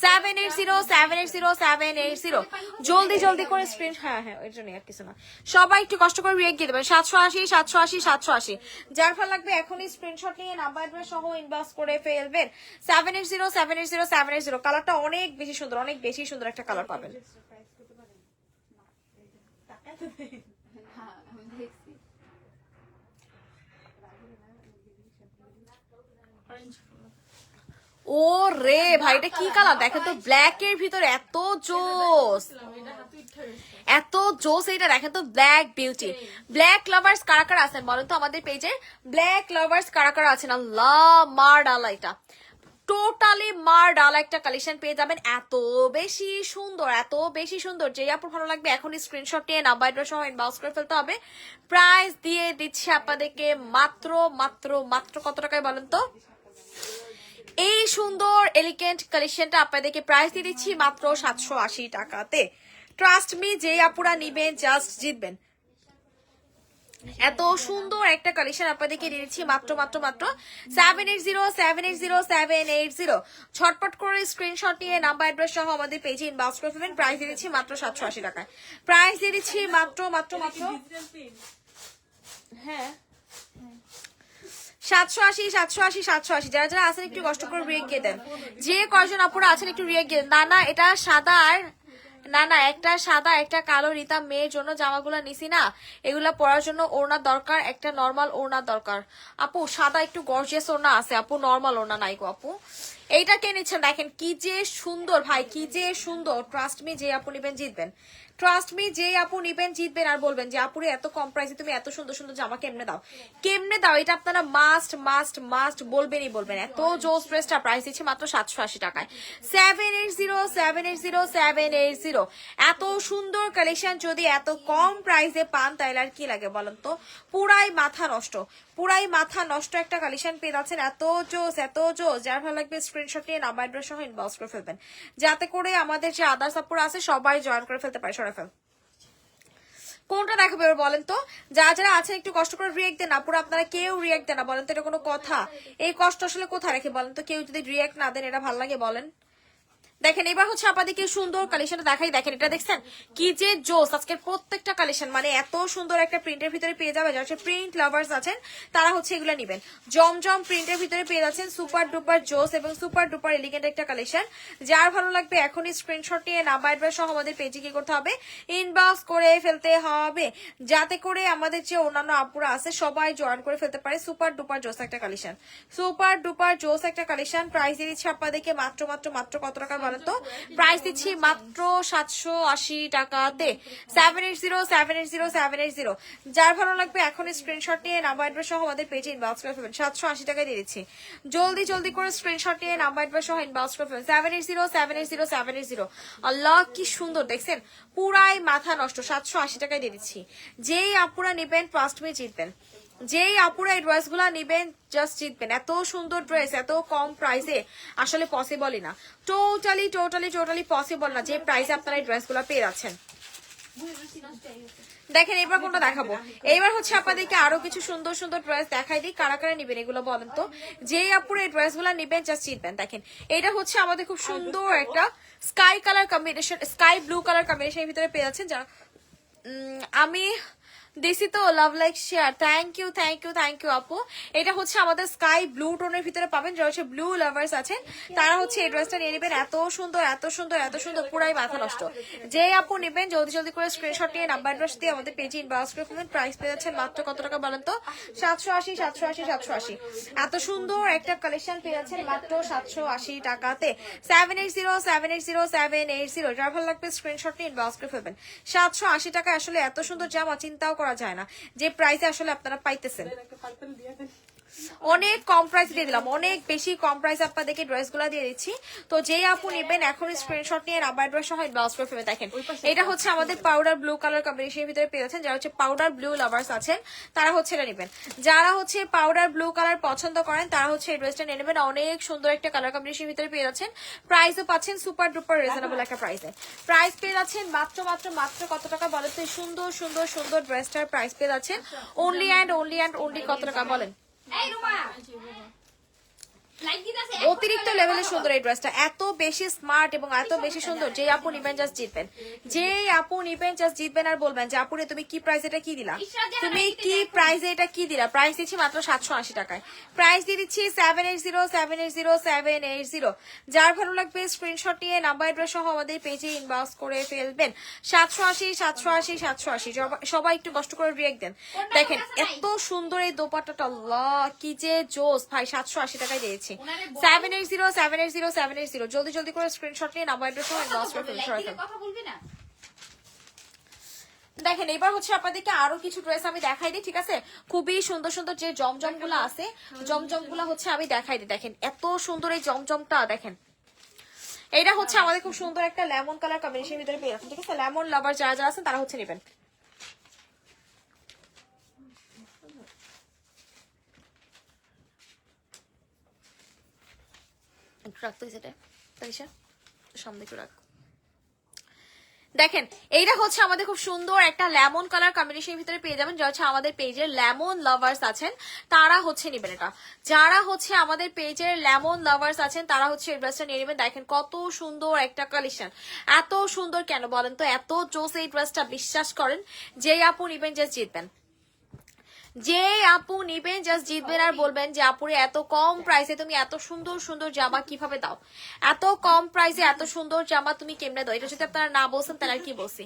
780। জলদি জলদি করে স্ক্রিন, হ্যাঁ এর জন্য আর কিছু না, সবাই একটু কষ্ট করে রিয়েক্ট দিয়ে দেবেন। 780। যার ভালো লাগবে এখনই স্ক্রিনশট নিয়ে নাম্বার অ্যাড্রেস সহ ইনবক্স করে ফেলবেন। 780। কালারটা অনেক বেশি সুন্দর, অনেক বেশি সুন্দর একটা কালার পাবেন। হ্যাঁ আমি দেখছি। ও রে ভাই, এটা কি কালার দেখেন তো, ব্ল্যাক এর ভিতরে এত জোস, এত জোস। এটা দেখেন তো, ব্ল্যাক বিউটি। ব্ল্যাক লাভার্স কারা কারা আছেন বলেন তো আমাদের পেজে? ব্ল্যাক লাভার্স কারা কারা আছেন? আল্লাহ মার ডালা, এটা টোটালি মার ডালা একটা কালেকশন পেয়ে যাবেন। এত বেশি সুন্দর, এত বেশি সুন্দর। যে আপনার ভালো লাগবে এখনই স্ক্রিনশট নিয়ে নাম্বার অ্যাড্রেস সহ ইনবক্স করে ফেলতে হবে। প্রাইস দিয়ে দিচ্ছি আপনাদেরকে মাত্র মাত্র মাত্র কত টাকায় বলেন তো? এই সুন্দর এলিগেন্ট কালেকশনটা আপনাদেরকে প্রাইস দিয়ে দিচ্ছি মাত্র 780 টাকাতে। ট্রাস্ট মি, যে আপুরা নিবেন জাস্ট জিতবেন। এত সুন্দর একটা কালেকশন আপনাদেরকে দিয়ে দিচ্ছি মাত্র মাত্র মাত্র 780। ছটপট করে স্ক্রিনশট নিয়ে নাম্বার অ্যাড্রেস সহ আমাদের পেজে ইনবক্স করে ফেলবেন। প্রাইস দিয়ে দিচ্ছি মাত্র 780 টাকায়। প্রাইস দিয়ে দিচ্ছি মাত্র মাত্র মাত্র, হ্যাঁ 780। যারা যারা আছেন একটু কষ্ট করে রিয়েক্ট দিয়ে দেন। যে কয়জন আপুরা আছেন একটু রিয়েক্ট দিয়ে দেন। না এটা সাদা আর না একটা সাদা একটা কালো রিতা মেয়ের জন্য জামাগুলো নিছি না, এগুলা পরার জন্য ওড়না দরকার, একটা নর্মাল ওড়না দরকার। আপু সাদা একটু গর্জিয়াস ওড়না আছে আপু, নর্মাল ওড়না নাই গো আপু। এইটা কে নিচ্ছেন দেখেন কি যে সুন্দর ভাই, কি যে সুন্দর। ট্রাস্ট মি, যে আপু নিবেন জিতবেন। ট্রাস্ট মি, যে আপু নিবেন জিতবেন। আর বলবেন যে আপুরে এত কম প্রাইসে তুমি এত সুন্দর সুন্দর জামা কেমনে দাও, কেমনে দাও, এটা আপনারা মাস্ট মাস্ট মাস্ট বলবেনই বলবেন। এত জোস ড্রেসটা প্রাইস দিচ্ছে মাত্র 780 টাকায়। 780। এত সুন্দর কালেকশন যদি এত কম প্রাইসে পান তাহলে আর কি লাগে বলেন তো? পুরাই মাথা নষ্ট, পুরাই মাথা নষ্ট একটা কালেকশন পেয়ে যাচ্ছেন। এত জোস এত জোস। যার ভালো লাগবে স্ক্রিনশট নিয়ে নাম্বার অ্যাড্রেস সহ ইনবক্স করে ফেলবেন, যাতে করে আমাদের যে আদার্স আপুরা আছে সবাই জয়েন করে ফেলতে পারে। সরাফেল কোনটা দেখাবে এবার বলেন তো? যারা যারা আছেন একটু কষ্ট করে রিয়েক্ট দেন। আপুরা আপনারা কেউ রিয়েক্ট দেন না, বলেন তো এটা কোনো কথা? এই কষ্ট আসলে কোথায় রেখে বলেন তো? কেউ যদি রিয়েক্ট না দেন এটা ভালো লাগে বলেন? দেখেন এবার হচ্ছে আপনাদেরকে সুন্দর কালেকশনটা দেখাই। দেখেন এটা দেখছেন কি যে জোস। আজকের প্রত্যেকটা কালেকশন মানে এত সুন্দর একটা প্রিন্টের ভিতরে পেয়ে যাবে। যারা হচ্ছে প্রিন্ট লাভার্স আছেন তারা হচ্ছে এগুলো নিবেন। জমজম প্রিন্টের ভিতরে পেয়ে যাচ্ছেন সুপার ডুপার জোস এবং সুপার ডুপার এলিগেন্ট একটা কালেকশন। যার ভালো লাগবে এখনই স্ক্রিনশট নিয়ে নাম্বার অ্যাড্রেস সহ আমাদের পেজে কি করতে হবে? ইনবক্স করে ফেলতে হবে, যাতে করে আমাদের যে অন্যান্য আপুরা আছে সবাই জয়েন করে ফেলতে পারে। সুপার ডুপার জোস একটা কালেকশন, সুপার ডুপার জোস একটা কালেকশন। প্রাইস দিয়ে দিচ্ছি আপনাদেরকে মাত্র মাত্র মাত্র কত টাকা বলেন তো? প্রাইস দিচ্ছি মাত্র 780 টাকাতে। 780। যার ভালো লাগবে এখন স্ক্রিনশট নিয়ে নাম্বার অ্যাড্রেস সহ আমাদের পেজে ইনবক্স করে ফেলবেন। 780 টাকায় দিয়ে দিচ্ছি। জলদি জলদি করে স্ক্রিনশট নিয়ে নাম্বার অ্যাড্রেস সহ ইনবক্স করে ফেলবেন। 780। আল্লাহ কি সুন্দর দেখছেন, পুরাই মাথা নষ্ট। 780 টাকায় দিয়ে দিচ্ছি। যেই আপুরা নেবেন ট্রাস্ট মি জিতবেন, যেই আপুরা এই ড্রেস গুলা নিবেন জাস্ট জিতবেন। এত সুন্দর ড্রেস এত কম প্রাইসে আসলে পসিবলই না, টোটালি টোটালি টোটালি পসিবল না যে প্রাইসে আপনারা এই ড্রেস গুলা পেয়ে যাচ্ছেন। দেখেন এবার কোনটা দেখাবো? এইবার হচ্ছে আপনাদেরকে আরো কিছু সুন্দর সুন্দর ড্রেস দেখাই দিই। কারা কারা নিবেন এগুলো বলেন তো? যেই আপুরা এই ড্রেস গুলা নিবেন জাস্ট জিতবেন। দেখেন এটা হচ্ছে আমাদের খুব সুন্দর একটা sky colour combination, sky blue colour কম্বিনেশনের ভিতরে পেয়ে যাচ্ছেন। যারা আমি দিছি তো love like share, thank you আপু। এটা হচ্ছে আমাদের স্কাই ব্লু টোনের ভিতরে পাবেন, যারা হচ্ছে ব্লু লাভার্স আছেন তারা হচ্ছে এই ড্রেসটা নিয়ে নেবেন। এত সুন্দর এত সুন্দর এত সুন্দর, পুরাই মাথা নষ্ট। যে আপু নেবেন জলদি জলদি করে স্ক্রিনশট নিয়ে নাম্বার অ্যাড্রেস দিয়ে আমাদের পেজে ইনবক্স করে ফেলবেন। প্রাইস পেয়ে যাচ্ছেন মাত্র কত টাকা বলেন তো? 780। এত সুন্দর একটা কালেকশন পেয়ে যাচ্ছেন মাত্র 780 টাকাতে। 780 যার ভালো লাগবে স্ক্রিনশট নিয়ে ইনবক্স করে ফেলবেন। 780 টাকা আসলে এত সুন্দর জামা চিন্তাও করা যায় না যে প্রাইসে আসলে আপনারা পাইতেছেন। অনেক কম প্রাইস দিয়ে দিলাম, অনেক বেশি কম প্রাইস আপনাদেরকে ড্রেস গুলা দিয়ে দিচ্ছি। তো যেই আপু নেবেন এখন স্ক্রিনশট নিয়ে নাম্বার অ্যাড্রেস সহ ইনবক্স করে ফেলবেন। দেখেন এটা হচ্ছে আমাদের পাউডার ব্লু কালার কম্বিনেশনের ভিতরে পেয়ে যাচ্ছেন। যারা হচ্ছে পাউডার ব্লু লাভার্স আছেন তারা হচ্ছে এটা নেবেন। যারা হচ্ছে পাউডার ব্লু কালার পছন্দ করেন তারা হচ্ছে এই ড্রেসটা নিয়ে নেবেন। অনেক সুন্দর একটা কালার কম্বিনেশনের ভিতরে পেয়ে যাচ্ছেন। প্রাইসও পাচ্ছেন সুপার ডুপার রিজনেবল একটা প্রাইসে। প্রাইস পেয়ে যাচ্ছেন মাত্র কত টাকা বলেন তো? সুন্দর সুন্দর সুন্দর ড্রেসটার প্রাইস পেয়ে যাচ্ছেন অনলি অ্যান্ড অনলি কত টাকা বলেন? এই রুমা লাইক দিতাছে। অতিরিক্ত লেভেলের সুন্দর এই ড্রেসটা, এত বেশি স্মার্ট এবং এত বেশি সুন্দর। যে আপু নিবেন জাস্ট জিতবেন, যে আপু নিবেন জাস্ট জিতবেন আর বলবেন যে আপুরে তুমি কি প্রাইস এটা কি দিলা, তুমি কি প্রাইসে এটা কি দিলা। প্রাইস দিচ্ছি মাত্র 780 টাকায়। প্রাইস দিয়ে দিচ্ছি 780। যার ভালো লাগবে স্ক্রিনশট নিয়ে নাম্বার অ্যাড্রেস সহ আমাদের পেজে ইনবক্স করে ফেলবেন। 780। সবাই একটু কষ্ট করে রিয়েক্ট দেন। দেখেন এত সুন্দর এই দোপাট্টাটা, আল্লাহ কি যে জোস ভাই। 780 টাকায় দিয়েছি। 780। জলদি জলদি করে স্ক্রিনশট নিয়ে নাম্বার অ্যাড্রেস সহ ইনবক্স করে ফেলুন। কথা বলবি না। দেখেন এবার হচ্ছে আপনাদেরকে আরো কিছু ড্রেস আমি দেখাই দিই, ঠিক আছে? খুবই সুন্দর সুন্দর যে জমজম গুলা আছে, জমজম গুলা হচ্ছে আমি দেখাই দিই। দেখেন এত সুন্দর এই জমজমটা, দেখেন এটা হচ্ছে আমাদের খুব সুন্দর একটা লেমন কালার কম্বিনেশনের ভিতরে পেয়ে যাচ্ছেন, ঠিক আছে? লেমন লাভার যারা যারা আছেন তারা হচ্ছে নেবেন। রাখতো সেটা সামনে একটু রাখ। দেখেন এইটা হচ্ছে আমাদের খুব সুন্দর একটা লেমন কালার কম্বিনেশনের ভিতরে পেয়ে যাবেন। যারা হচ্ছে আমাদের পেজের লেমন লাভার্স আছেন তারা হচ্ছে নেবেন এটা। যারা হচ্ছে আমাদের পেজের লেমন লাভার্স আছেন তারা হচ্ছে এই ড্রেসটা নিয়ে নেবেন। দেখেন কত সুন্দর একটা কালেকশন, এত সুন্দর কেন বলেন তো? এত জোস এই ড্রেসটা, বিশ্বাস করেন যে আপু নিবেন জাস্ট জিতবেন। যে আপু নিবেন জাস্ট জিতবেন আর বলবেন যে আপুরে এত কম প্রাইসে তুমি এত সুন্দর সুন্দর জামা কিভাবে দাও, এত কম প্রাইসে এত সুন্দর জামা তুমি কেমনে দাও। এটা যদি আপনারা না বলছেন তাহলে আর কি বলছি,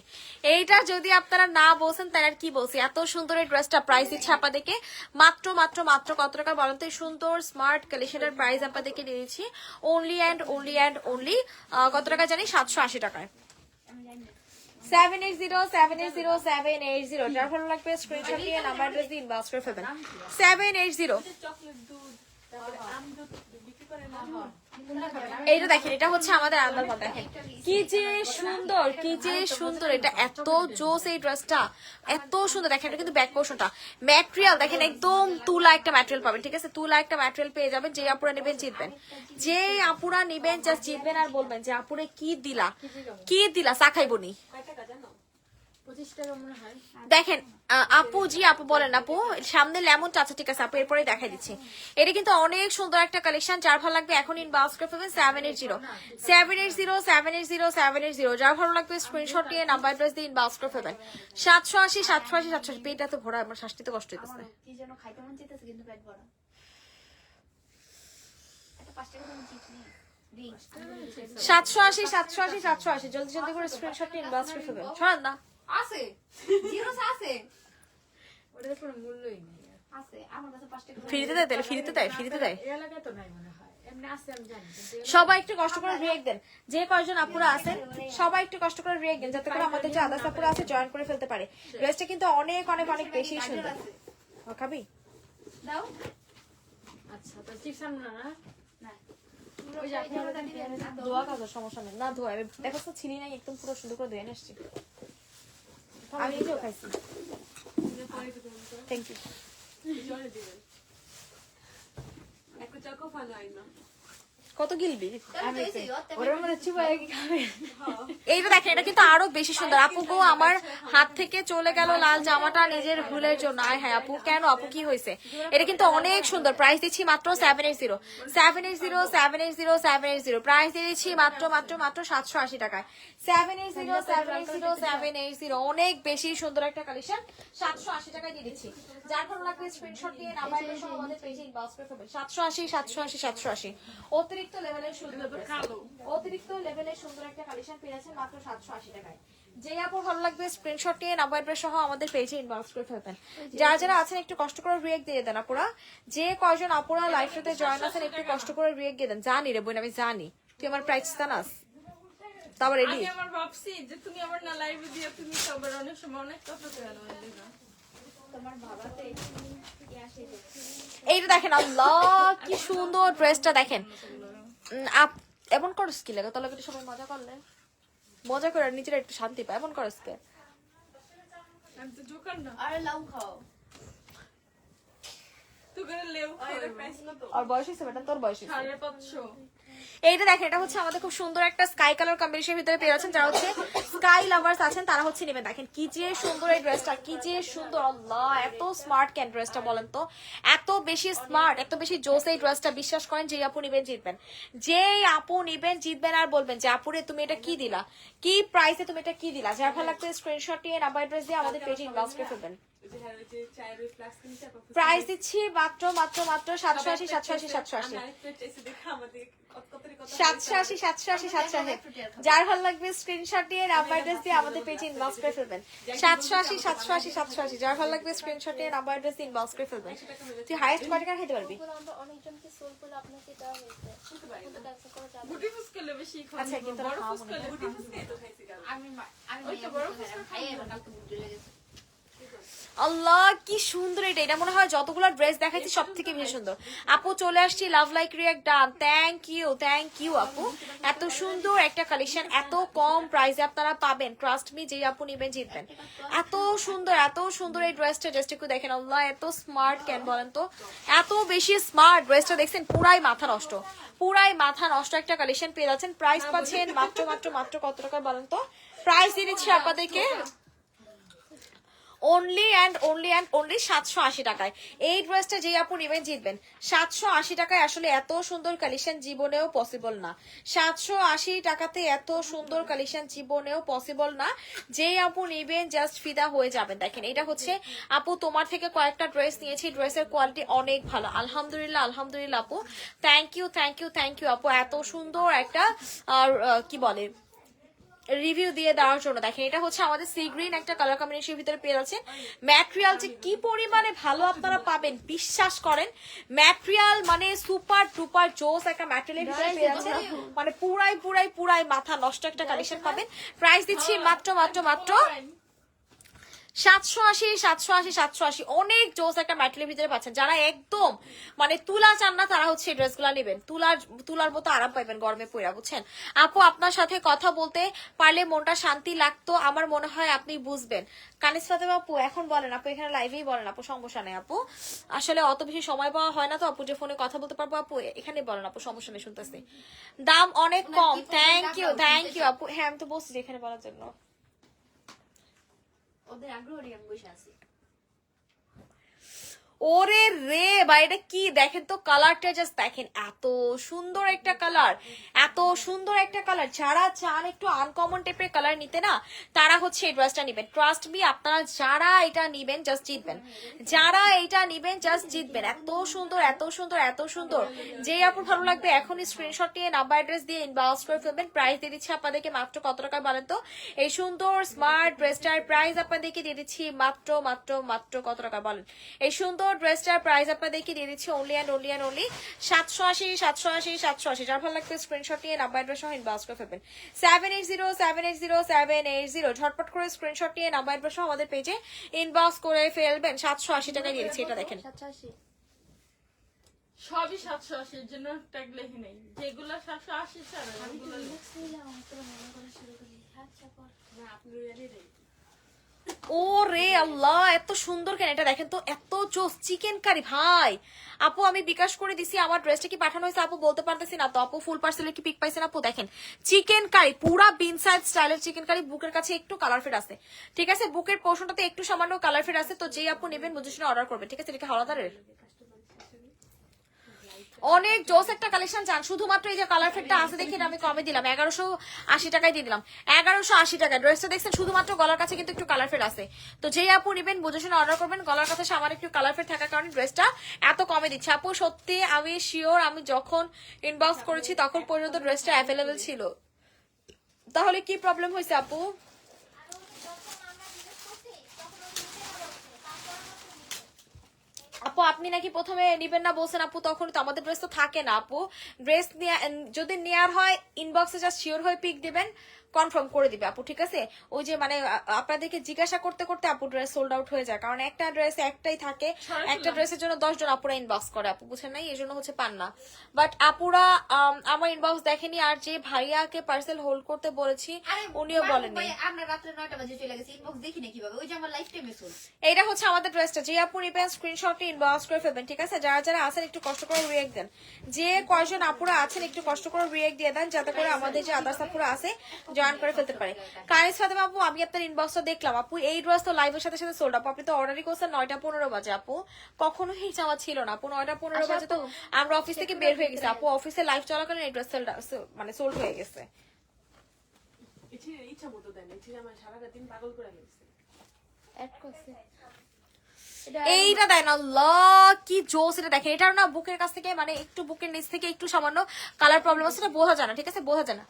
এইটা যদি আপনারা না বলছেন তাহলে আর কি বলছি। এত সুন্দর এই ড্রেসটা প্রাইস দিচ্ছে আপনাদেরকে মাত্র কত টাকা বলেন তো? সুন্দর স্মার্ট কালেকশনের প্রাইস আপনাদেরকে দিয়ে দিচ্ছি অনলি কত টাকা জানি? 780 টাকায়। 780। যার ভালো লাগবে স্ক্রিনশট নিয়ে নাম্বার অ্যাড্রেস দিয়ে ইনবক্স করে ফেলবেন। 780। এইটা দেখেন এটা হচ্ছে আমাদের আন্দারপাল। দেখেন কি যে সুন্দর, কি যে সুন্দর, এটা এত জোস এই ড্রেসটা, এত সুন্দর। দেখেন এটা কিন্তু ব্যাক পোর্শনটা ম্যাটেরিয়াল, দেখেন একদম তুলা একটা ম্যাটেরিয়াল পাবেন, ঠিক আছে? তুলা একটা ম্যাটেরিয়াল পেয়ে যাবেন। যে আপুরা নেবেন জিতবেন, যে আপুরা নেবেন জাস্ট জিতবেন আর বলবেন যে আপুরে কি দিলা চা খাইবনি। দেখেন আপু বলেন আপু সামনে লেমন চাচা, ঠিক আছে আপু এরপরে দেখাই দিচ্ছি। এটা কিন্তু অনেক সুন্দর একটা কালেকশন, যার ভালো লাগবে এখন ইনবক্স করে ফেলবেন। 780। যার ভালো লাগবে স্ক্রিনশট নিয়ে নাম্বার অ্যাড্রেস দিয়ে ইনবক্স করে ফেলবেন। 780। পেটটা তো ভরা, আমার শ্বাস নিতে কষ্ট হইতেছে। কি যেন খাইতে মন চাইতেছে কিন্তু পেট ভরা। একটা 5 টাকা দামের চিপস নিয়ে 780। জলদি জলদি করে স্ক্রিনশট নিয়ে ইনবক্স করে ফেলবেন। ছড়ান না আছে জিরো আছে, ওটার কোনো মূল্যই নেই। আছে আমার কাছে 5 টাকা ফ্রিতে দেয়, ফ্রিতে দেয়। এই এলাকায় তো নাই মনে হয়, এমনি আছে আমি জানি। সবাই একটু কষ্ট করে রিয়েক্ট দেন, যে কয়জন আপুরা আছেন সবাই একটু কষ্ট করে রিয়েক্ট দেন, যাতে করে আমাদের যে আদার্স আপুরা আছে জয়েন করে ফেলতে পারে। ড্রেসটা কিন্তু অনেক বেশি সুন্দর। খাবি দাও। আচ্ছা তো চিপস আনো না? না ওই যে আপনি ধোয়া কাজ সমস্যা নেই, না ধোয়া দেখো তো ছিলি নাই, একদম পুরো সুন্দর করে ধুয়ে আসছি। আমি নিজেও খাইছি। Thank you. কত গিলবি? আমি তো এই অতে ওরা মানে চুবাই কি খাবে? এইটা দেখেন, এটা কিন্তু আরো বেশি সুন্দর। আপু গো আমার হাত থেকে চলে গেল লাল জামাটা নিজের ভুলের জন্য। আয় হ্যাঁ আপু, কেন আপু কি হয়েছে? এটা কিন্তু অনেক সুন্দর। প্রাইস দিচ্ছি মাত্র 780 780 780 780। প্রাইস দিয়ে দিচ্ছি মাত্র মাত্র মাত্র 780 টাকায়। 780 780 780। অনেক বেশি সুন্দর একটা কালেকশন, 780 টাকায় দিয়ে দিচ্ছি। যার ভালো লাগবে স্ক্রিনশট দিয়ে নাম্বার এসে আমাদের পেজে ইনবক্স করে ফেলবেন। 780 780 780। অতিরিক্ত লেভেলের সুন্দর, অতিরিক্ত লেভেলের সুন্দর একটা কালেকশন পেয়েছেন মাত্র 780 টাকায়। যে আপু ভালো লাগবে স্ক্রিনশট নিয়ে নাম্বার অ্যাড্রেস সহ আমাদের পেজে ইনবক্স করে ফেলবেন। যারা যারা আছেন একটু কষ্ট করে রিয়েক্ট দিয়ে দেন আপুরা। যে কয়জন আপুরা লাইভটাতে জয়েন আছেন একটু কষ্ট করে রিয়েক্ট দিয়ে দেন। জানি রে বোন, আমি জানি তুই আমার প্রাইস জানাস। তারপর রেডি আমি আমার ভাবছি যে তুমি আমার না লাইভে দিয়ে তুমি সবার অনেক সময় অনেক কথা কইলো এলাকা তোমার বাবাতে আসে এইটা দেখেন, আল্লাহ কি সুন্দর ড্রেসটা দেখেন। এমন করস কি লাগে? তাহলে একটু সবাই মজা করলে, মজা করে নিজেরা একটু শান্তি পায়। এমন করস কে? আমি তো জোকার না আরে লাউ খাও তুই করে লেও প্রাইস কত আর বয়স হয়েছে বেটা, তোর বয়স হয়েছে। 550 এইটা দেখেন, এটা হচ্ছে আমাদের খুব সুন্দর একটা স্কাই কালার কম্বিনেশনের ভিতরে পেয়ে যাচ্ছেন। যারা হচ্ছে স্কাই লাভার্স আছেন তারা হচ্ছে নেবেন। দেখেন কি যে সুন্দর এই ড্রেসটা, কি যে সুন্দর। আল্লাহ এত স্মার্ট কেন ড্রেসটা বলেন তো? এত বেশি স্মার্ট, এত বেশি জোস এই ড্রেসটা। বিশ্বাস করেন যে আপু নিবেন জিতবেন, যে আপু নিবেন জিতবেন। আর বলবেন যে আপুরে তুমি এটা কি দিলা, কি প্রাইসে তুমি এটা কি দিলা। যার ভালো লাগবে স্ক্রিনশট নিয়ে নাম্বার অ্যাড্রেস দিয়ে আমাদের পেজে ইনবক্স করে ফেলবেন। প্রাইস দিচ্ছি মাত্র মাত্র মাত্র 780 780 780 780 780 780। যার ভালো লাগবে স্ক্রিনশট দিয়ে নাম্বার অ্যাড্রেস দিয়ে আমাদের পেজে ইনবক্স করে ফেলবেন। 780 780 780। যার ভালো লাগবে স্ক্রিনশট দিয়ে নাম্বার অ্যাড্রেস দিয়ে ইনবক্স করে ফেলবেন। তুই হাইয়েস্ট কত টাকা খেতে পারবি? আমরা অনেকজনকে সোল করে আপনাকে দেওয়া হয়েছে গুটি ফুসকালে বেশি খাও আচ্ছা, কিন্তু বড় খাওয়া ফুসকালে গুটি ফুসকালে তো খাইছি কাল আমি ওই তো বড় ফুসকা খাই এবার কালকে বুঝে লেগেছে আল্লাহ কি সুন্দর এটা। এটা মনে হয় যতগুলো ড্রেস দেখাইছি সব থেকে বেশি সুন্দর। আপু চলে আসছি, love like react done. Thank you আপু। এত সুন্দর একটা কালেকশন এত কম প্রাইসে আপনারা পাবেন। ট্রাস্ট মি, যে আপু নিবেন জিতবেন। এত সুন্দর এই ড্রেসটা। জাস্ট একটু দেখেন, আল্লাহ এত স্মার্ট কেন বলেন তো? এত বেশি স্মার্ট ড্রেসটা দেখছেন, পুরাই মাথা নষ্ট, পুরাই মাথা নষ্ট একটা কালেকশন পেয়ে যাচ্ছেন। প্রাইস পাচ্ছেন মাত্র মাত্র মাত্র কত টাকা বলেন তো? প্রাইস দিয়ে দিচ্ছি আপনাদেরকে অনলি অ্যান্ড অনলি 780 টাকায়। এই ড্রেসটা যে আপু নেবেন জিতবেন। 780 টাকায় আসলে এত সুন্দর কালেকশন জীবনেও পসিবল না। 780 টাকাতে এত সুন্দর কালেকশন জীবনেও পসিবল না। যে আপু নেবেন জাস্ট ফিদা হয়ে যাবেন। দেখেন এটা হচ্ছে আপু তোমার থেকে কয়েকটা ড্রেস নিয়েছি, ড্রেসের কোয়ালিটি অনেক ভালো। আলহামদুলিল্লাহ আলহামদুলিল্লাহ আপু, থ্যাংক ইউ আপু এত সুন্দর একটা কি বলে রিভিউ দিয়ে দেওয়ার জন্য। দেখেন এটা হচ্ছে আমাদের সি গ্রিন একটা কালার কম্বিনেশনের ভিতরে পেয়ে যাচ্ছেন। ম্যাটেরিয়াল যে কি পরিমাণে ভালো আপনারা পাবেন বিশ্বাস করেন। ম্যাটেরিয়াল মানে সুপার ডুপার জোস একটা ম্যাটেরিয়ালের ভিতরে পেয়ে যাচ্ছেন। মানে পুরাই মাথা নষ্ট একটা কালেকশন পাবেন। প্রাইস দিচ্ছি মাত্র মাত্র মাত্র 780। অনেক জোস একটা ম্যাটেরিয়ালের ভিতরে পাচ্ছেন। যারা একদম মানে তুলা চান না তারা হচ্ছে এই ড্রেসগুলো নেবেন। তুলার মতো আরাম পাইবেন গরমে পড়া, বুঝছেন আপু? আপনার সাথে কথা বলতে পারলে মনটা শান্তি লাগতো, আমার মনে হয় আপনি বুঝবেন। কানিস ফাতেমা আপু এখন বলেন, আপু এখানে লাইভেই বলেন আপু, সমস্যা নেই আপু। আসলে অত বেশি সময় পাওয়া হয় না তো আপু যে ফোনে কথা বলতে পারবো। আপু এখানে বলেন আপু, সমস্যা নেই, শুনতেছি। দাম অনেক কম। থ্যাংক ইউ আপু। হ্যাঁ আমি তো বলছি যে এখানে বলার জন্য। ওদের আগ্রহ নিয়ে আমি বসে আছি। ওরে রে ভাই, এটা কি দেখেন তো, কালারটা জাস্ট দেখেন, এত সুন্দর একটা কালার, এত সুন্দর একটা কালার। যারা চান একটু আনকমন টাইপের কালার নিতে না, তারা হচ্ছে এই ড্রেসটা নিবেন। ট্রাস্ট মি, আপনারা যারা এটা নিবেন জাস্ট জিতবেন, যারা এটা নিবেন জাস্ট জিতবেন। এত সুন্দর এত সুন্দর এত সুন্দর। যে আপুর ভালো লাগবে এখনই স্ক্রিনশট নিয়ে নাম্বার অ্যাড্রেস দিয়ে ইনবক্স করে ফেলবেন। প্রাইস দিয়ে দিচ্ছি আপনাদেরকে মাত্র কত টাকা বলেন তো? এই সুন্দর স্মার্ট ড্রেসটার প্রাইস আপনাদেরকে দিয়ে দিচ্ছি মাত্র মাত্র মাত্র কত টাকা বলেন? এই সুন্দর ড্রেসটার প্রাইস আপনাদেরকে দিয়ে দিচ্ছি অনলি 780। যার ভালো লাগবে স্ক্রিনশট নিয়ে নাম্বার অ্যাড্রেস সহ ইনবক্স করে ফেলবেন। 780 ঝটপট করে স্ক্রিনশট নিয়ে নাম্বার অ্যাড্রেস সহ আমাদের পেজে ইনবক্স করে ফেলবেন। 780 টাকা দিয়ে দিচ্ছি। এটা দেখেন 780 সবই 780 এর জন্য ট্যাগ লেখি নেই। যেগুলো 780 ছাড়া আমি তো ওগুলো রিল্যাক্স নিলাম, তোরা মনে করে শুরু করি। আচ্ছা পর না আপনি রেডি রে ও রে আল্লাহ, এত সুন্দর কেন এটা দেখেন তো, এত জোস চিকেন কারি ভাই। আপু আমি বিকাশ করে দিছি, আমার ড্রেসটা কি পাঠানো হয়েছে আপু বলতে পারতেছি না তো। আপু ফুল পার্সেলের কি পিক পাইছেন আপু? দেখেন চিকেন কারি, পুরা বিন সাইড স্টাইলের চিকেন কারি। বুকের কাছে একটু কালার ফেড আছে, ঠিক আছে, বুকের পোর্শনটাতে একটু সামান্য কালার ফেড আছে। তো যেই আপু নেবেন বুঝে শুনে অর্ডার করবেন, ঠিক আছে। এটা কি হাওলাদারের? অনেক জোস একটা কালেকশন চান, শুধুমাত্র এই যে কালার ফেডটা আছে দেখে আমি কমে দিলাম, 1180 টাকায় দিয়ে দিলাম। 1180 টাকা ড্রেসটা দেখছেন, শুধুমাত্র গলার কাছে কিন্তু একটু কালার ফেড আছে। তো যেই আপু নিবেন বুঝে শুনে অর্ডার করবেন। গলার কাছে সামান্য একটু কালার ফেড থাকার কারণে ড্রেসটা এত কমে দিচ্ছে। আপু সত্যি আমি শিওর, আমি যখন ইনবক্স করেছি তখন পর্যন্ত ড্রেসটা অ্যাভেলেবেল ছিল, তাহলে কি প্রবলেম হয়েছে আপু? আপু আপনি নাকি প্রথমে নিবেন না বলছেন আপু, তখন তো আমাদের ড্রেস তো থাকে না আপু। ড্রেস যদি নেয়ার হয় ইনবক্সে জাস্ট শিওর হয়ে পিক দিবেন, কনফার্ম করে দিবে আপু, ঠিক আছে। ওই যে মানে আপনাদেরকে জিজ্ঞাসা করতে করতে আপু ড্রেস সোল্ড আউট হয়ে যায়, কারণ একটা ড্রেস একটাই থাকে, একটা ড্রেসের জন্য 10 জন আপুরা ইনবক্স করে আপু, বুঝেন নাই, এই জন্য হচ্ছে পান না। বাট আপুরা আমার ইনবক্স দেখেনি, আর যে ভাইয়াকে পার্সেল হোল্ড করতে বলেছি উনিও বলেনি। আমরা রাত্রে 9টা বাজে চলে গেছি, ইনবক্স দেখি না কিভাবে, ওই যে আমার লাইফ টাইমে চল। এইটা হচ্ছে আমাদের ড্রেসটা, যে আপু নিবেন স্ক্রিনশটটি ইনবক্স করে ফেলবেন, ঠিক আছে। যারা যারা আছেন একটু কষ্ট করে রিয়েক্ট দেন, যে কয়জন আপুরা আছেন একটু কষ্ট করে রিয়েক্ট দিয়ে দেন, যাতে করে আমাদের যে আদার্স আপুরা আছে জয়েন করে ফেলতে পারে। কানিজ ফাতেমা আপু আমি আপনার ইনবক্সটা দেখলাম আপু, এই ড্রেস তো লাইভের সাথে সাথে সোল্ড আপু, আপনি তো অর্ডারই করছেন 9টা 15 বাজে আপু, কখনো এই চাওয়া ছিল না আপু। 9টা 15 বাজে তো আমরা অফিস থেকে বের হয়ে গেছি আপু, অফিসে লাইভ চলাকালীন এই ড্রেস মানে সোল্ড হয়ে গেছে। ইচ্ছা মতো দেন, ইচ্ছে আমার সারা দিন পাগল করে গেছে। এইটা দেন, আল্লাহ কি জোস এটা দেখেন। এটার না বুকের কাছ থেকে মানে একটু বুকের নিচ থেকে একটু সামান্য কালার প্রবলেম আছে, এটা বোঝা যায় না, ঠিক আছে, বোঝা যায় না।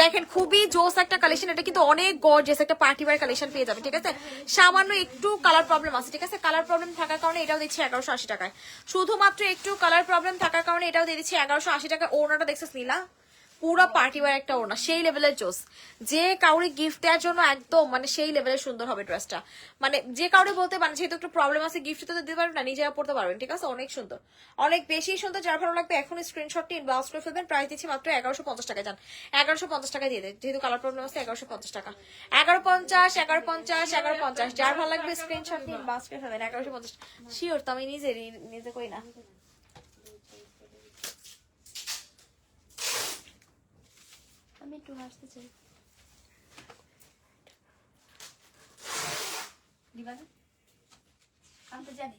দেখেন খুবই জোস একটা কালেকশন, এটা কিন্তু অনেক গর্জিয়াস একটা পার্টি ওয়্যার কালেকশন পেয়ে যাবেন, ঠিক আছে। সামান্য একটু কালার প্রবলেম আছে, ঠিক আছে, কালার প্রবলেম থাকার কারণে এটাও দিচ্ছি 1180 টাকায়। শুধুমাত্র একটু কালার প্রবলেম থাকার কারণে এটাও দিয়ে দিচ্ছি 1180 টাকায়। ওড়নাটা দেখছিস নীলা, পুরো পার্টি ওয়্যার একটা ওড়না, সেই লেভেলের জোস। যে কাউরে গিফট দেওয়ার জন্য একদম মানে সেই লেভেলের সুন্দর হবে ড্রেসটা। মানে যে কাউরে বলতে পারেন যেহেতু একটু প্রবলেম আছে গিফট তো দিতে পারবেন না, নিজেরা পড়তে পারবেন, ঠিক আছে। অনেক সুন্দর, অনেক বেশি সুন্দর। যার ভালো লাগবে এখন স্ক্রিনশটটি ইনবক্স করে ফেলবেন। প্রাইস দিচ্ছি মাত্র 1150 টাকা। যান 1150 টাকা দিয়ে দেন, যেহেতু কালার প্রবলেম আছে 1150 টাকা। 1150 1150 1150, যার ভালো লাগবে স্ক্রিনশটটি ইনবক্স করে ফেলবেন। 1150 শিওর তো, আমি নিজে কই না। আমি একটু হাসতে চাই। দিবা না? আমি তো জানি।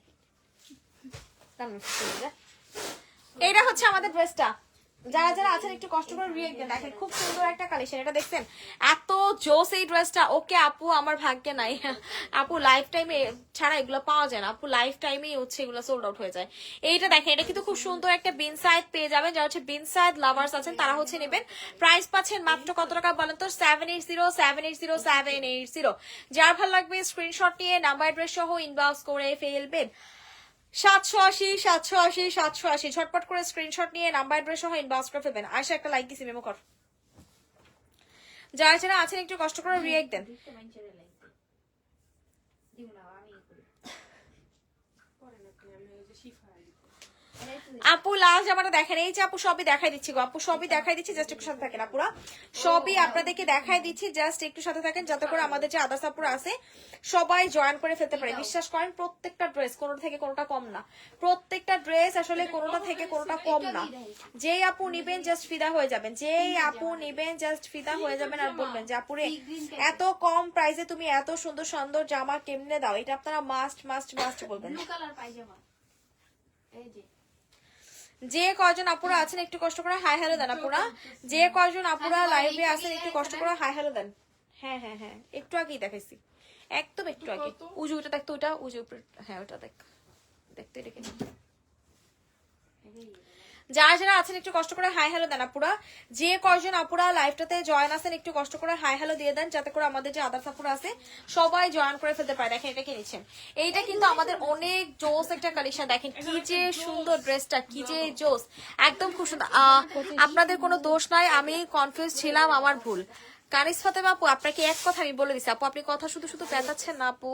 এইটা হচ্ছে আমাদের ড্রেসটা। যারা যারা আছেন একটু কষ্ট করে রিয়েক্ট দেন। দেখেন খুব সুন্দর একটা কালেকশন, এটা দেখছেন এত জোস এই ড্রেসটা। ওকে আপু আমার ভাগ্যে নাই আপু, লাইফ টাইমে ছাড়া এগুলো পাওয়া যায় না আপু, লাইফ টাইমেই হচ্ছে এগুলো সোল্ড আউট হয়ে যায়। এইটা দেখেন, এটা কিন্তু খুব সুন্দর একটা বিন সাইড পেয়ে যাবেন। যারা হচ্ছে বিন সাইড লাভার্স আছেন তারা হচ্ছে নেবেন। প্রাইস পাচ্ছেন মাত্র কত টাকা বলেন তো? 780। যার ভালো লাগবে স্ক্রিনশট নিয়ে নাম্বার অ্যাড্রেস সহ ইনবক্স করে ফেলবেন। 780 ঝটপট করে স্ক্রিনশট নিয়ে নাম্বার অ্যাড্রেস সহ ইনবক্স করে ফেলবেন। আয়শা একটা লাইক দিছি, মেমো কর। যারা যারা আছেন একটু কষ্ট করে রিয়েক্ট দেন। আপু লাস্ট জামাটা দেখেন, এই যে আপু সবই দেখাই দিচ্ছি গো আপু, সবই দেখাই দিচ্ছি, জাস্ট একটু সাথে থাকেন আপুরা, সবই আপনাদেরকে দেখাই দিচ্ছি, জাস্ট একটু সাথে থাকেন যাতে করে আমাদের যে আদার্স আপুরা আছে সবাই জয়েন করে ফেলতে পারে। বিশ্বাস করেন প্রত্যেকটা ড্রেস কোনোটা থেকে কোনোটা কম না, প্রত্যেকটা ড্রেস আসলে কোনোটা থেকে কোনোটা কম না। যেই আপু নিবেন জাস্ট ফিদা হয়ে যাবেন, যেই আপু নিবেন জাস্ট ফিদা হয়ে যাবেন আর বলবেন যে আপুরে এত কম প্রাইসে তুমি এত সুন্দর সুন্দর জামা কেমনে দাও, এটা আপনারা মাস্ট মাস্ট মাস্ট বলবেন। ব্লু কালার পায়জামা, এই যে যে কয়জন আপুরা আছেন একটু কষ্ট করে হাই হ্যালো দেন আপুরা, যে কয়জন আপুরা লাইভে আছেন একটু কষ্ট করে হাই হ্যালো দেন। হ্যাঁ হ্যাঁ হ্যাঁ, একটু আগেই দেখাইছি, একদম একটু আগে। উজু ওটা দেখতো, ওটা উজু উপরে, হ্যাঁ ওটা দেখ, দেখতে রেখে। যারা যারা আছেন একটু কষ্ট করে হাই হ্যালো দেন আপুরা, যে কয়জন আপুরা লাইভটাতে জয়েন আছেন একটু কষ্ট করে হাই হ্যালো দিয়ে দেন, যাতে করে আমাদের যে আদার্স আপুরা আছে সবাই জয়েন করে ফেলতে পারে। দেখেন এটা কি নিচ্ছেন, এইটা কিন্তু আমাদের অনেক জোস একটা কালেকশন। দেখেন কি যে সুন্দর ড্রেসটা, কি যে জোস, একদম খুব সুন্দর। আপনাদের কোনো দোষ নাই, আমি কনফিউজ ছিলাম, আমার ভুল। কানিজ ফাতেমা আপু আপনাকে এক কথা আমি বলে দিচ্ছি আপু, আপনি কথা শুধু শুধু পেঁচাচ্ছেন না আপু,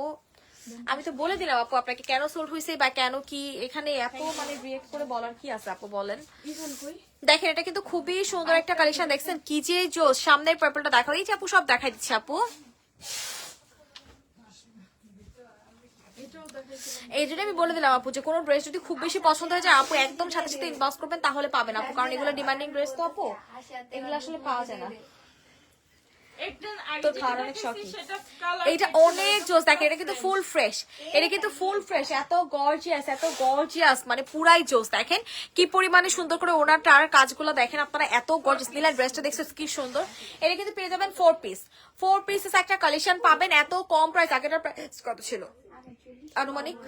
আমি তো বলে দিলাম আপু আপনাকে কেন সোল্ড হয়েছে বা কেন কি এখানে এত মানে রিয়েক্ট করে বলার কি আছে আপু বলেন। দেখেন এটা কিন্তু খুবই সুন্দর একটা কালেকশন, দেখছেন কি যে জোস। সামনের পার্পলটা দেখাও, এই যে আপু সব দেখাই দিচ্ছে আপু। এই জন্য আমি বলে দিলাম আপু যে কোনো ড্রেস যদি খুব বেশি পছন্দ হয়ে যায় আপু একদম সাথে সাথে ইনবক্স করবেন, তাহলে পাবেন আপু, কারণ এগুলো ডিমান্ডিং ড্রেস তো আপু, এগুলো আসলে পাওয়া যায় না। তো ধারণের শখই এইটা অনেক জোস। দেখেন এটা কিন্তু ফুল ফ্রেশ, এটা কিন্তু ফুল ফ্রেশ, এত গর্জিয়াস মানে পুরাই জোস। দেখেন কি পরিমাণে সুন্দর করে ওনাটার কাজগুলো দেখেন আপনারা, এত গর্জিয়াস। নীলা ড্রেসটা দেখছেন কি সুন্দর। এটা কিন্তু পেয়ে যাবেন 4 পিসেস একটা কালেকশন পাবেন, এত কম প্রাইস। আগেটার প্রাইস কত ছিল আনুমানিক?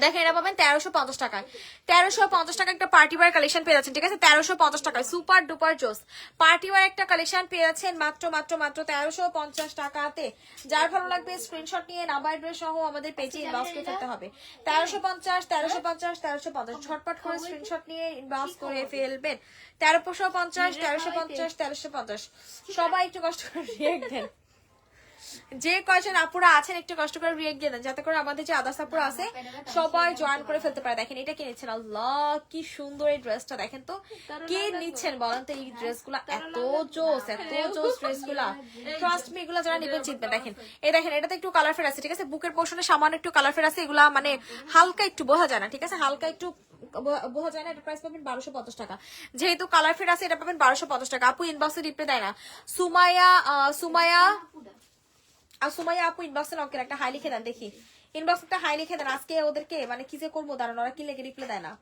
দেখেন এটা পাবেন 1350 টাকায়। 1350 টাকা একটা পার্টি ওয়্যার কালেকশন পেয়ে যাচ্ছেন, ঠিক আছে? 1350 টাকায় সুপার ডুপার জোস পার্টি ওয়্যার একটা কালেকশন পেয়ে যাচ্ছেন মাত্র 1350 টাকাতে। যার ভালো লাগবে স্ক্রিনশট নিয়ে নাম্বার ড্রেস সহ আমাদের পেজে ইনবক্স করতে হবে। 1350 ছটপট করে স্ক্রিনশট নিয়ে ইনবক্স করে ফেলবেন। 1350 সবাই একটু কষ্ট করে রিয়েক্ট দেন, যে কয়জন আপুরা আছেন একটু কষ্ট করে রিয়েক্ট দিয়ে দেন, যাতে করে আমাদের যে আদার্স আপুরা আছে সবাই জয়েন করে ফেলতে পারে। দেখেন এটা কিনেছেন, আল্লাহ কি সুন্দর এই ড্রেসটা। দেখেন তো কে নিচ্ছেন বলেন তো এই ড্রেসগুলো, এত জোস ড্রেসগুলা। ট্রাস্ট মি এগুলো যারা নেবেন জিতবেন। দেখেন এই দেখেন এটাতে একটু কালার ফের আছে, ঠিক আছে? বুকের পোর্শনে সামান্য একটু কালার ফের আছে, এগুলা মানে হালকা একটু বোঝা যায় না, ঠিক আছে? হালকা একটু বোঝা যায় না। এটা প্রাইস পাবেন 1250 টাকা। যেহেতু কালার ফের আছে এটা পাবেন 1250 টাকা। আপু ইনবক্সে রিপ্লাই দেয় না। সুমাইয়া আপু ইনবক্সে নক করে একটা হাই লিখে দেন, দেখি ইনবক্সে একটা হাই লিখে দেন। আজকে ওদেরকে মানে কি যে করবো দাঁড়ান, ওরা কি লেগে রিপ্লাই দেয় না।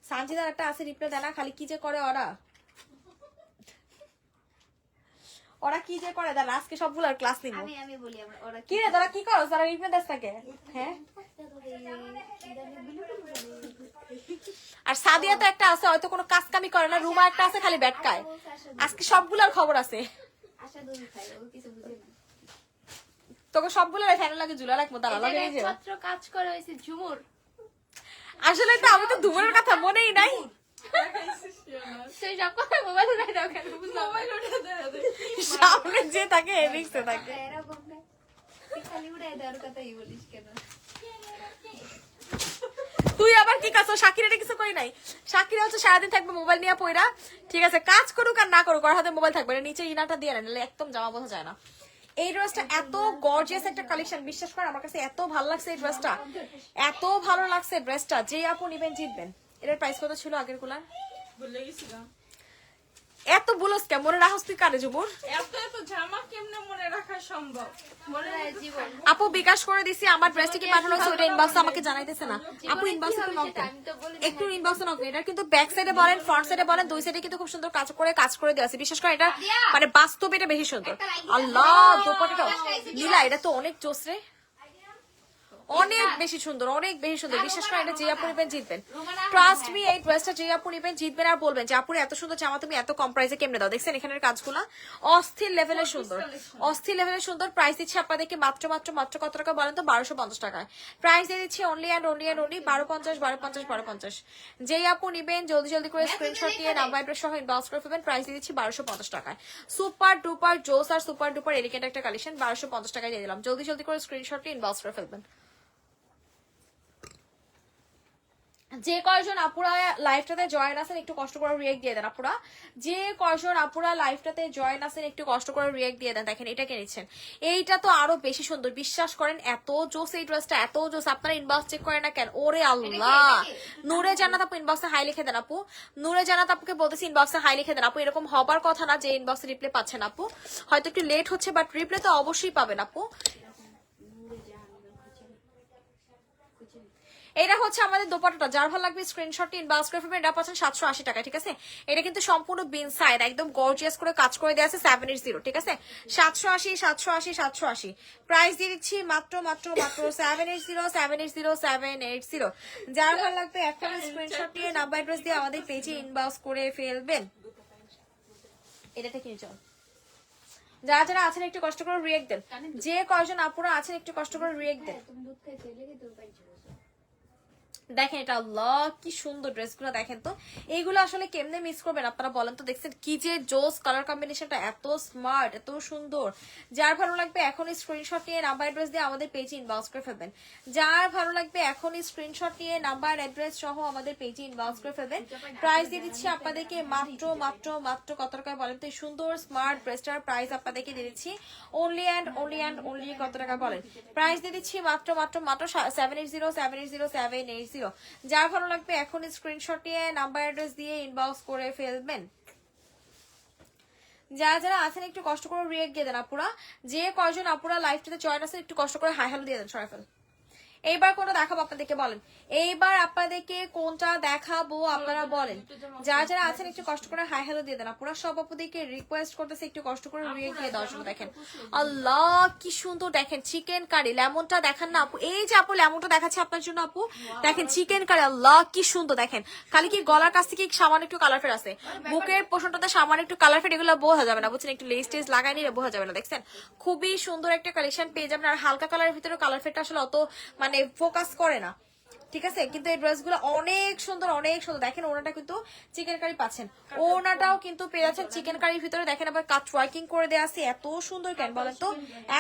সানজিদার একটা আছে রিপ্লাই দেয় না, খালি কি যে করে ওরা কি যে করে দাঁড়ান, আজকে সবগুলোর ক্লাস নিব। আমি বলি ওরা কি রে তোরা কি করো, তারা রিপ্লাই দেশ থাকে। হ্যাঁ আর সাদিয়া তো একটা আছে হয়তো কোনো কাজ কামি করে না, রুমা একটা আছে খালি ব্যাটকায়। আজকে সবগুলোর খবর আছে। আশা দুধ খায়, ও কিছু বুঝে না। তোকে সবগুলো ফ্যান লাগে ঝুলা রাখবো দাঁড়া লাগে। একমাত্র কাজ করে হয়েছে ঝুমুর। আসলে তো আমি তো দুপুরের কথা মনেই নাই। সেই সব কথা মোবাইল উঠাই দাও কেন? সামনে যে থাকে এদিকে থাকে। এরকম না, খালি উঠাই দেওয়ার কথাই বলিস কেন? তুই আবার কি কাজ? শাকিরা কিছু কই নাই। শাকিরা হচ্ছে সারাদিন থাকবে মোবাইল নিয়ে পয়রা, ঠিক আছে? কাজ করুক আর না করুক ওর হাতে মোবাইল থাকবে। নিচে ইনাটা দিয়ে নাহলে একদম জামা বোঝা যায় না। এই ড্রেসটা এত গর্জিয়াস একটা কালেকশন, বিশ্বাস করে আমার কাছে এত ভালো লাগছে এই ড্রেসটা, এত ভালো লাগছে ড্রেসটা। যে আপু নিবেন জিতবেন। এটার প্রাইস কত ছিল আগের গুলার? ভুলে গেছি গা। এত বলস কে মনে রাখস তুই কারে জুবুর? এত জামা কেমনে মনে রাখা সম্ভব? মনে জীবন আপু বিকাশ করে দিছি, আমার ড্রেসটা কি পাঠানো হয়েছে ওটা ইনবক্সে আমাকে জানাইতেছে না। আপু ইনবক্সে তো নক দেন, একটু ইনবক্সে নক দেন। এটা কিন্তু ব্যাক সাইডে বলেন ফ্রন্ট সাইডে বলেন দুই সাইডে কিন্তু খুব সুন্দর কাজ করে দেওয়া আছে। বিশেষ করে এটা মানে বাস্তবে এটা বেশি সুন্দর। আল্লাহ দোপাট্টাটা নীলা, এটা তো অনেক জোস রে, অনেক বেশি সুন্দর, অনেক বেশি সুন্দর। বিশেষ করে এটা যে আপু নিবেন জিতবেন। ট্রাস্ট মি এই ড্রেসটা যে আপু নিবেন জিতবেন আর বলবেন যে আপুর এত সুন্দর জামা তুমি এত কম প্রাইসে কেমনে দাও। দেখছেন এখানের কাজগুলো অস্থির লেভেলের সুন্দর, অস্থির লেভেলের সুন্দর। প্রাইস দিচ্ছি আপনাদেরকে মাত্র কত টাকা বলেন তো? 1250 টাকায় প্রাইস দিয়ে দিচ্ছি। অনলি 1250। যেই আপু নিবেন জলদি করে স্ক্রিনশট দিয়ে নাম্বার অ্যাড্রেস সহ ইনবক্স করে ফেলবেন। প্রাইস দিয়ে দিচ্ছি 1250 টাকায়। সুপার ডুপার জোস আর সুপার ডুপার এলিগেন্ট একটা কালেকশন 1250 টাকায় দিয়ে দিলাম। জলদি করে স্ক্রিনশট দিয়ে ইনবক্স করে ফেলবেন। যে কয়জন আপুরা লাইভটাতে জয়েন আছেন একটু কষ্ট করে রিয়েক্ট দিয়ে দেন আপুরা। যে কয়জন আপুরা লাইভটাতে জয়েন আছেন একটু কষ্ট করে রিয়েক্ট দিয়ে দেন। দেখেন এটা কিনেছেন, এইটা তো আরো বেশি সুন্দর। বিশ্বাস করেন এত জোস এই ড্রেসটা, এত জোস। আপনারা ইনবক্স চেক করেন না কেন? ওরে আল্লাহ, নূরে জান্নাত আপু ইনবক্সে হাই লিখে দেন আপু। নূরে জান্নাত আপুকে বলতেছি ইনবক্সে হাই লিখে দেন আপু। এরকম হবার কথা না যে ইনবক্সে রিপ্লাই পাচ্ছেন আপু, হয়তো একটু লেট হচ্ছে বাট রিপ্লাই তো অবশ্যই পাবেন আপু। এটা হচ্ছে আমাদের দোপাট্টাটা, যার ভালো লাগবে স্ক্রিনশটটি ইনবক্স করে ফেলবেন। এটা পাচ্ছেন 780 টাকা, ঠিক আছে? এটা কিন্তু সম্পূর্ণ বিন সাইড একদম গর্জিয়াস করে কাজ করে দেওয়া আছে 780, ঠিক আছে? 780 প্রাইস দিয়ে দিচ্ছি মাত্র 780। যার ভালো লাগবে একটা স্ক্রিনশট নিয়ে নাম্বার অ্যাড্রেস দিয়ে আমাদের পেজে ইনবক্স করে ফেলবেন। এটাতে কিনে চল। যারা আছেন একটু কষ্ট করে রিয়েক্ট দেন। যে কয়জন আপুরা আছেন একটু কষ্ট করে রিয়েক্ট দেন। দেখেন এটা আল্লাহ কি সুন্দর ড্রেসগুলো দেখেন তো। এইগুলো আসলে কেমনে মিস করবেন আপনারা বলেন তো। দেখছেন কি যে জোস কালার কম্বিনেশনটা, এত স্মার্ট এত সুন্দর। যার ভালো লাগবে এখনই স্ক্রিনশট নিয়ে নাম্বার অ্যাড্রেস দিয়ে আমাদের পেজে ইনবক্স করে ফেলবেন। যার ভালো লাগবে এখনই স্ক্রিনশট নিয়ে নাম্বার অ্যাড্রেস সহ আমাদের পেজে ইনবক্স করে ফেলবেন। প্রাইস দিয়ে দিচ্ছি আপনাদেরকে মাত্র মাত্র মাত্র কত টাকা বলেন তো। এই সুন্দর স্মার্ট ড্রেসটার প্রাইস আপনাদেরকে দিয়ে দিচ্ছি অনলি অ্যান্ড অনলি কত টাকা বলেন। প্রাইস দিয়ে দিচ্ছি মাত্র মাত্র মাত্র 780 যার ভালো লাগবে এখন স্ক্রিনশট নিয়ে নাম্বার অ্যাড্রেস দিয়ে ইনবক্স করে ফেলবেন। যারা যারা আছেন একটু কষ্ট করে রিয়েক্ট দিয়ে দেন আপুরা। যে কয়জন আপুরা লাইভটাতে জয়েন আছেন একটু কষ্ট করে হাই হ্যালো দিয়ে দেন সরাফেল। এইবার কোনটা দেখাবো আপনাদেরকে বলেন, এইবার আপনাদেরকে কোনটা দেখাবো আপনারা বলেন। যারা যারা আছেন একটু কষ্ট করে হাই হ্যালো দিয়ে দেন আপুরা। সব আপুদেরকে রিকোয়েস্ট করতেছে একটু কষ্ট করে রিয়েক্ট দিয়ে দেওয়ার জন্য। দেখেন আল্লাহ কি সুন্দর, দেখেন চিকেন কারি লেমনটা দেখান না আপু। এই যে আপু লেমনটা দেখাচ্ছে আপনার জন্য আপু, দেখেন চিকেন কারি আল্লাহ কি সুন্দর। দেখেন খালি কি গলার কাছ থেকে সামান্য একটু কালার ফের আছে, বুকের পোষণটাতে সামান্য একটু কালার ফের, এগুলো বোঝা যাবে না বুঝছেন, একটু লেস টেস লাগাই নিলে বোঝা যাবে না। দেখছেন খুবই সুন্দর একটা কালেকশন পেয়ে যাবেন। আর হালকা কালারের ভিতরে কালার ফেরটা আসলে অত মানে ফোকাস করে না, ঠিক আছে। কিন্তু এই ড্রেসগুলো অনেক সুন্দর অনেক সুন্দর। দেখেন ওনাটা কিন্তু চিকেন কারি পাচ্ছেন, ওনাটাও কিন্তু পেয়ে যাচ্ছেন চিকেন কারির ভিতরে। দেখেন আবার কাট ওয়ার্কিং করে দেওয়া আছে, এত সুন্দর কেন বলেন তো,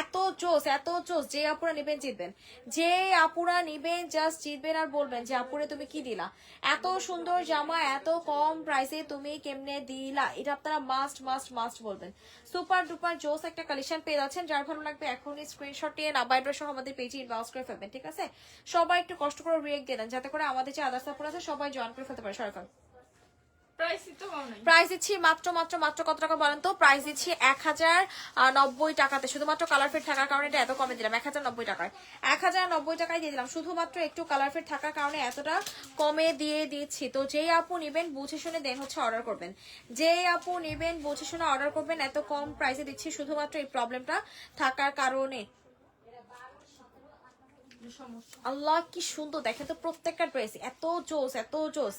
এত জোস এত জোস। যে আপুরা নিবেন জিতবেন, যে আপুরা নিবেন জাস্ট জিতবেন আর বলবেন যে আপুরে তুমি কি দিলা, এত সুন্দর জামা এত কম প্রাইসে তুমি কেমনে দিলা, এটা আপনারা মাস্ট মাস্ট মাস্ট বলবেন। সুপার ডুপার জোস একটা কালেকশন পেয়ে যাচ্ছেন। যার ভালো লাগবে এখনই স্ক্রিনশট নিয়ে নাম্বার অ্যাড্রেস সহ আমাদের পেজে ইনবক্স করে ফেলবেন, ঠিক আছে। সবাই একটু কষ্ট করে রিয়েক্ট দিয়ে দেন যাতে করে আমাদের যে আদার্স আপুরা আছে সবাই জয়েন করে ফেলতে পারে। সরকার প্রাইস দিচ্ছি মাত্র মাত্র মাত্র কত টাকা বলেন তো। প্রাইস দিচ্ছি 1090 টাকাতে, শুধুমাত্র কালার ফিট থাকার কারণে এটা এত কমে দিলাম। 1090 টাকায় 1090 টাকায় দিয়ে দিলাম, শুধুমাত্র একটু কালার ফিট থাকার কারণে এতটা কমে দিয়ে দিচ্ছি। তো যেই আপু নিবেন বুঝে শুনে দেন হচ্ছে অর্ডার করবেন, যেই আপু নিবেন বুঝে শুনে অর্ডার করবেন। এত কম প্রাইসে দিচ্ছি শুধুমাত্র এই প্রবলেমটা থাকার কারণে। আল্লাহ কি সুন্দর দেখেন তো প্রত্যেকটা ড্রেস, এত জোস এত জোস।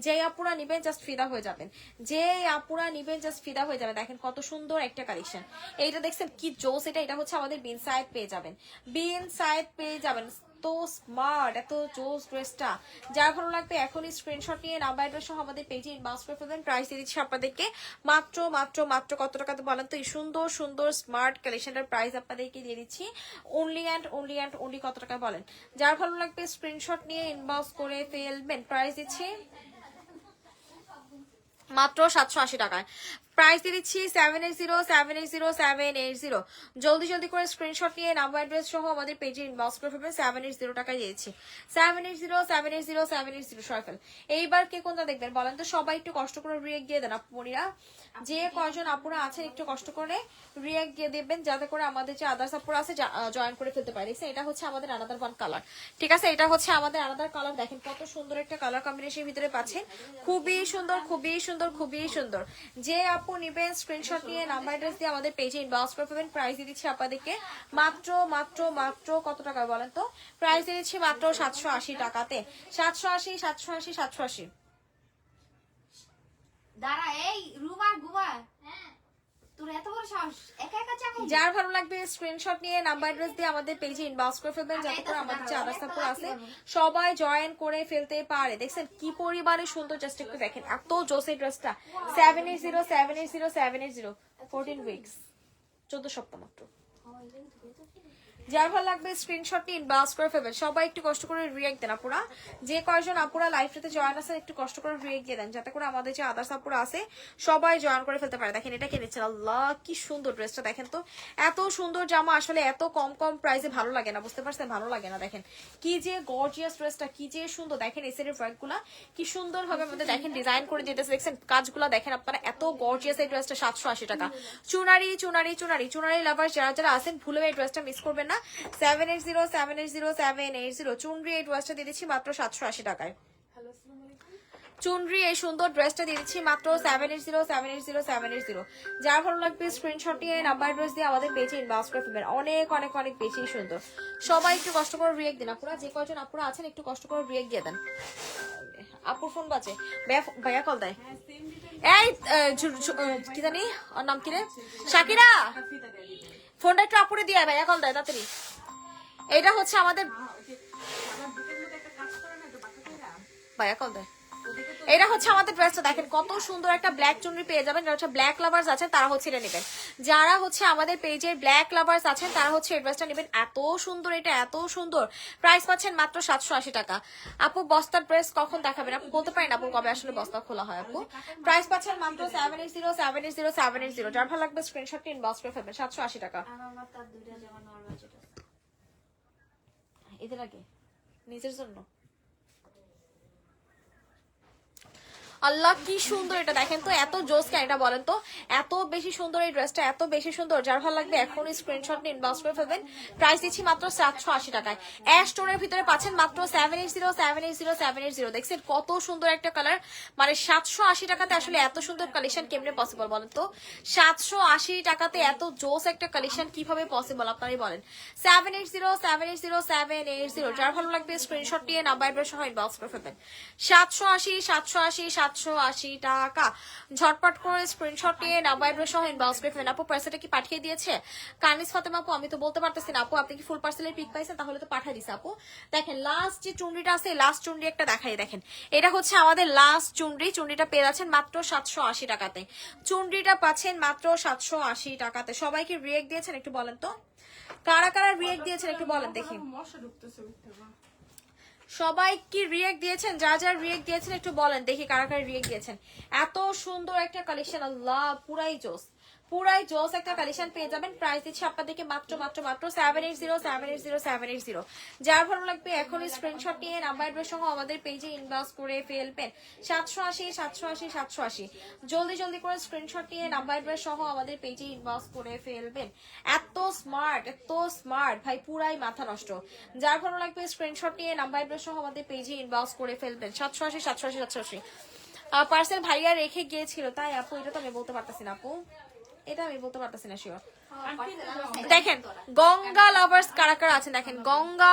যে আপুরা নিবেন জাস্ট ফিদা হয়ে যাবেন, যে আপুরা নিবেন জাস্ট ফিদা হয়ে যাবেন। দেখেন কত সুন্দর একটা কালেকশন। এইটা দেখছেন কি জোস, এটা হচ্ছে আমাদের বিন সাইড পেয়ে যাবেন, বিন সাইড পেয়ে যাবেন। এত স্মার্ট এত জোস ড্রেসটা। যার ভালো লাগবে এখনই স্ক্রিনশট নিয়ে নাম্বার অ্যাড্রেস সহ আমাদের পেজে ইনবক্স করে ফেলবেন। প্রাইস দিয়ে দিচ্ছি আপনাদেরকে মাত্র মাত্র মাত্র কত টাকা তো বলেন তো। এই সুন্দর সুন্দর স্মার্ট কালেকশনটার প্রাইস আপনাদেরকে দিয়ে দিচ্ছি অনলি কত টাকা বলেন। যার ভালো লাগবে স্ক্রিনশট নিয়ে ইনবক্স করে ফেলবেন। প্রাইস দিচ্ছি মাত্র 780 টাকায়। প্রাইস দিয়ে দিচ্ছি 780 জলদি জলদি করে স্ক্রিনশট নিয়ে নাম্বার অ্যাড্রেস সহ আমাদের পেজে ইনবক্স করে ফেলবেন। 780 টাকায় দিয়েছি, 780 সরফেল। এইবার কে কোনটা দেখবেন বলেন তো। সবাই একটু কষ্ট করে রিয়েক্ট দিয়ে দেন আপুরা, যে কয়জন আপুরা আছেন একটু কষ্ট করে রিয়েক্ট দিয়ে দেবেন যাতে করে আমাদের যে আদার্স আপুরা আছে জয়েন করে ফেলতে পারে। দেখছেন এটা হচ্ছে আমাদের আনাদার ওয়ান কালার, ঠিক আছে। এটা হচ্ছে আমাদের আনাদার কালার। দেখেন কত সুন্দর একটা কালার কম্বিনেশনের ভিতরে পাচ্ছেন, খুবই সুন্দর খুবই সুন্দর খুবই সুন্দর। যে আপু নিবেন স্ক্রিনশট নিয়ে নাম্বার অ্যাড্রেস দিয়ে আমাদের পেজে ইনবক্স করে ফেলবেন। প্রাইস দিয়ে দিচ্ছি আপনাদেরকে মাত্র মাত্র মাত্র কত টাকা বলেন তো। প্রাইস দিয়ে দিচ্ছি মাত্র 780 টাকাতে, 780 দাঁড়া এই রুমা গুমা তোর এত বড় সাহস, একা একা চাকু। যার ভালো লাগবে স্ক্রিনশট নিয়ে নাম্বার অ্যাড্রেস দিয়ে আমাদের পেজে ইনবক্স করে ফেলবেন যাতে করে আমাদের যে আদার্স আপুরা আছে সবাই জয়েন করে ফেলতে পারে। দেখছেন কি পরিমাণে সুন্দর, জাস্ট একটু দেখেন এত জোসের ড্রেসটা। 780 14 উইকস 14 সপ্তাহ মাত্র। যার ভালো লাগবে স্ক্রিনশট নিয়ে ইনবক্স করে ফেলবেন। সবাই একটু কষ্ট করে রিয়েক্ট দেন আপুরা, যে কয়জন আপুরা লাইভটাতে জয়েন আছেন একটু কষ্ট করে রিয়েক্ট দিয়ে দেন যাতে করে আমাদের যে আদার্স আপুরা আছে সবাই জয়েন করে ফেলতে পারে। দেখেন এটা কিনেছেন, আল্লাহ কি সুন্দর ড্রেসটা। দেখেন তো এত সুন্দর জামা আসলে এত কম কম প্রাইসে ভালো লাগে না, বুঝতে পারছেন, ভালো লাগে না। দেখেন কি যে গর্জিয়াস ড্রেসটা, কি যে সুন্দর। দেখেন এই সাইডের ওয়ার্কগুলা কি সুন্দর ভাবে আমাদের দেখেন ডিজাইন করে দিতেছে। দেখছেন কাজগুলা দেখেন আপনারা, এত গর্জিয়াস এই ড্রেসটা। 780 টাকা। চুনারি চুনারি চুনারি চুনারি লাভার যারা যারা আছেন ভুলে এই ড্রেসটা মিস করবেন না। 780 চুনরি এই ড্রেসটা দিয়ে দিচ্ছি মাত্র 780 টাকায়। চুনরি এই সুন্দর ড্রেসটা দিয়ে দিচ্ছি মাত্র 780 যার ভালো লাগবে স্ক্রিনশট নিয়ে নাম্বার অ্যাড্রেস দিয়ে আমাদের পেজে ইনবক্স করে ফেলবেন। অনেক অনেক অনেক বেশি সুন্দর। সবাই একটু কষ্ট করে রিয়েক্ট দিন আপুরা, যে কয়জন আপুরা আছেন একটু কষ্ট করে রিয়েক্ট দিয়ে দেন। আপুর ফোন বাজে, ভাইয়া কল দেয়। এই কি জানি ওর নাম কি রে, শাকিরা, ফোনটা একটু আপুরে দিয়ে ভাইয়া কল দেয় তাড়াতাড়ি। এটা হচ্ছে আমাদের ভাইয়া কল দেয়। এটা হচ্ছে আমাদের ড্রেসটা, দেখেন কত সুন্দর একটা ব্ল্যাক চুনরি পেয়ে যাবেন। যারা হচ্ছে ব্ল্যাক লাভার্স আছেন তারা হচ্ছে এটা নেবেন, যারা হচ্ছে আমাদের পেজের ব্ল্যাক লাভার্স আছেন তারা হচ্ছে এই ড্রেসটা নেবেন। এত সুন্দর, এটা এত সুন্দর। প্রাইস পাচ্ছেন মাত্র 780 টাকা। আপু বস্তার ড্রেস কখন দেখাবেন? আপু বলতে পারেন আপু কবে আসলে বস্তা খোলা হয়? আপু প্রাইস পাচ্ছেন মাত্র 780। যার ভালো লাগবে স্ক্রিনশট ইনবক্স করে ফেলবেন। 780 টাকা। আমার তার দুইটা জামা নেওয়ার বাজেট আছে। এদের আগে নিজের জন্য। আল্লাহ কি সুন্দর এটা, দেখেন তো এত জোস কেন এটা বলেন তো? এত বেশি সুন্দর এই ড্রেসটা, এত বেশি সুন্দর। যার ভালো লাগবে এখন স্ক্রিনশট নিয়ে ইনবক্স করে ফেলবেন। প্রাইস দিচ্ছি মাত্র 780 টাকায়। অ্যাশ টোনের ভিতরে পাচ্ছেন মাত্র 780। দেখছেন কত সুন্দর একটা কালার, মানে 780 টাকাতে আসলে এত সুন্দর কালেকশন কেমনে পসিবল বলেন তো? 780 টাকাতে এত জোস একটা কালেকশন কিভাবে পসিবল আপনারাই বলেন। 780। যার ভালো লাগবে স্ক্রিনশট নিয়ে নাম্বার সহ ইনবক্স করে ফেলবেন। 780 টাকা। ঝটপট করে স্ক্রিনশট নিয়ে নাম্বার সহ ইনবক্স করে ফেলবেন। আপু পার্সেলটা কি পাঠিয়ে দিয়েছে? কানিস ফাতেমা আপু আমি তো বলতে পারতেছি না আপু, আপনি কি ফুল পার্সেলের পিক পাইছেন? তাহলে তো পাঠিয়ে দিছে আপু। দেখেন লাস্ট যে চুনরিটা আছে, লাস্ট চুনরি একটা দেখাই। দেখেন এটা হচ্ছে আমাদের লাস্ট চুনরি। চুনরিটা পেয়ে যাচ্ছেন মাত্র 780 টাকাতে। চুনরিটা পাচ্ছেন মাত্র 780 টাকাতে। সবাইকে রিয়েক্ট দিয়েছেন একটু বলেন তো, কারা কারা রিয়েক্ট দিয়েছেন একটু বলেন দেখি। মশা ঢুকতেছে উঠতে পারে। সবাই কি রিয়েক্ট দিয়েছেন? যা যা রিয়েক্ট দিয়েছেন একটু বলেন দেখি কারা কারা রিয়েক্ট দিয়েছেন। এত সুন্দর একটা কালেকশন, আল্লাহ পুরাই জোস, পুরাই জোস একটা কালেকশন পেয়ে যাবেন। প্রাইস দিচ্ছি আপনাদেরকে মাত্র 780। যার ভালো লাগবে এখন স্ক্রিনশট নিয়ে নাম্বার সহ আমাদের পেজে ইনবক্স করে ফেলবেন। 780। জলদি জলদি করে স্ক্রিনশট নিয়ে নাম্বার সহ আমাদের পেজে ইনবক্স করে ফেলবেন। এত স্মার্ট ভাই, পুরাই মাথা নষ্ট। যার ভালো লাগবে স্ক্রিনশট নিয়ে নাম্বার সহ আমাদের পেজে ইনবক্স করে ফেলবেন। 780। পার্সেল ভাইয়া রেখে গিয়েছিল তাই আপু, এটা তো আমি বলতে পারতেছি না আপু, এটা আমি বলতে পারতেছি না শিওর। দেখেন গঙ্গা লাভার্স কারা কারা আছেন, দেখেন গঙ্গা।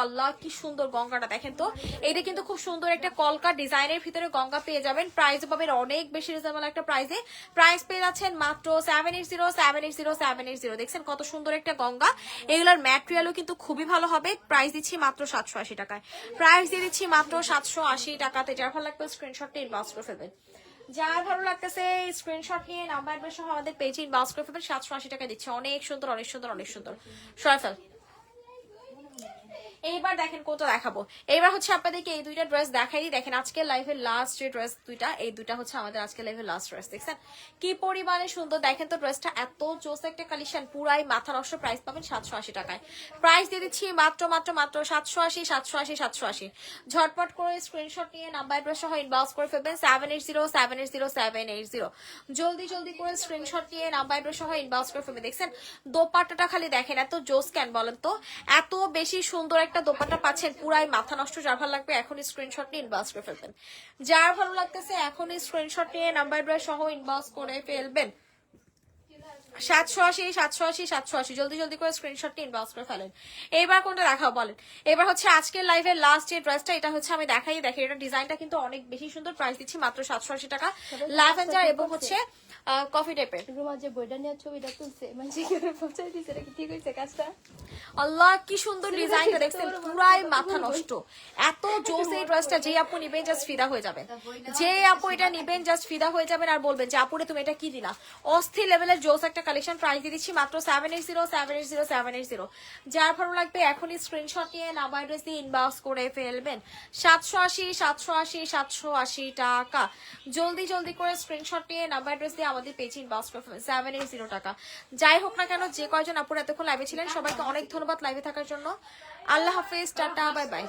আল্লাহ কি সুন্দর গঙ্গাটা দেখেন তো। এটা কিন্তু খুব সুন্দর একটা কলকা ডিজাইনের ভিতরে গঙ্গা পেয়ে যাবেন। প্রাইস পাবেন অনেক বেশি রিজনেবল একটা প্রাইসে। প্রাইস পেয়ে যাচ্ছেন মাত্র 780। দেখছেন কত সুন্দর একটা গঙ্গা। এগুলোর ম্যাটেরিয়ালও কিন্তু খুবই ভালো হবে। প্রাইস দিচ্ছি মাত্র 780 টাকায়। প্রাইস দিয়ে দিচ্ছি মাত্র 780 টাকাতে। যার ভালো লাগবে স্ক্রিনশটটা ইনবক্স করে ফেলবেন। যার ভালো লাগতেছে স্ক্রিনশট নিয়ে নাম্বার সহ আমাদের পেজে ইনবক্স করে ফেলবেন। 780 টাকা দিচ্ছে। অনেক সুন্দর। সরফেল এইবার দেখেন কোনটা দেখাবো। এইবার হচ্ছে আপনাদেরকে এই দুইটা ড্রেস দেখাই। দেখেন আজকে লাইভের লাস্ট যে ড্রেস দুইটা, এই দুইটা হচ্ছে আমাদের আজকে লাইভের লাস্ট ড্রেস। দেখছেন কি পরিমাণে সুন্দর, দেখেন তো ড্রেসটা এত জোস একটা কালেকশন, পুরাই মাথা নষ্ট। প্রাইস পাবেন 780 টাকায়। প্রাইস দিয়ে দিচ্ছি মাত্র 780। ঝটপট করে স্ক্রিনশট নিয়ে নাম্বার সহ ইনবক্স করে ফেলবেন। 780। জলদি করে স্ক্রিনশট নিয়ে নাম্বার সহ ইনবক্স করে ফেলবেন। দেখছেন দোপাট্টাটা খালি দেখেন এত জোস কেন বলেন তো? এত বেশি সুন্দর একটা দোপাট্টা পাচ্ছেন, পুরাই মাথা নষ্ট। যার ভালো লাগবে এখন স্ক্রিনশট নিয়ে ইনবক্স করে ফেলবেন। যার ভালো লাগতেছে এখন স্ক্রিনশট নিয়ে নাম্বার সহ ইনবক্স করে ফেলবেন। 780। জলদি করে স্ক্রিনশট নিয়ে ইনবক্স করে ফেলেন। এবার কোনটা দেখাও বলেন? এবার হচ্ছে আজকের লাইভের লাস্ট যে ড্রেসটা, এটা হচ্ছে আমি দেখাই। দেখেন এটা ডিজাইনটা কিন্তু অনেক বেশি সুন্দর। প্রাইস দিচ্ছি মাত্র 780 টাকা। ল্যাভেন্ডার এবং হচ্ছে কফি টাইপের। রুমা যে বইটা নিয়ে ছবিটা তুলছে মানে কি করে পৌঁছাই দিছে, এটা কি ঠিক হইছে কাজটা? আল্লাহ কি সুন্দর ডিজাইনটা দেখছেন, পুরাই মাথা নষ্ট। এত জোস এই ড্রেসটা, যে আপু নিবেন জাস্ট ফিদা হয়ে যাবেন। যে আপু এটা নিবেন জাস্ট ফিদা হয়ে যাবেন আর বলবেন যে আপুরে তুমি এটা কি দিলা। অস্থির লেভেলের জোস একটা কালেকশন। প্রাইস দিয়ে দিচ্ছি মাত্র 780। যার ভালো লাগবে এখনই স্ক্রিনশট নিয়ে নাম্বার অ্যাড্রেস দিয়ে ইনবক্স করে ফেলবেন। 780 টাকা। জলদি করে স্ক্রিনশট নিয়ে নাম্বার অ্যাড্রেস দিয়ে আমাদের পেজে ইনবক্স করে ফেলবেন। 780 টাকা। যাই হোক না কেন, যে কয়জন আপুরা এতক্ষণ লাইভে ছিলেন সবাইকে অনেক ধন্যবাদ লাইভে থাকার জন্য। আল্লাহ হাফেজ, টাটা, বাই বাই।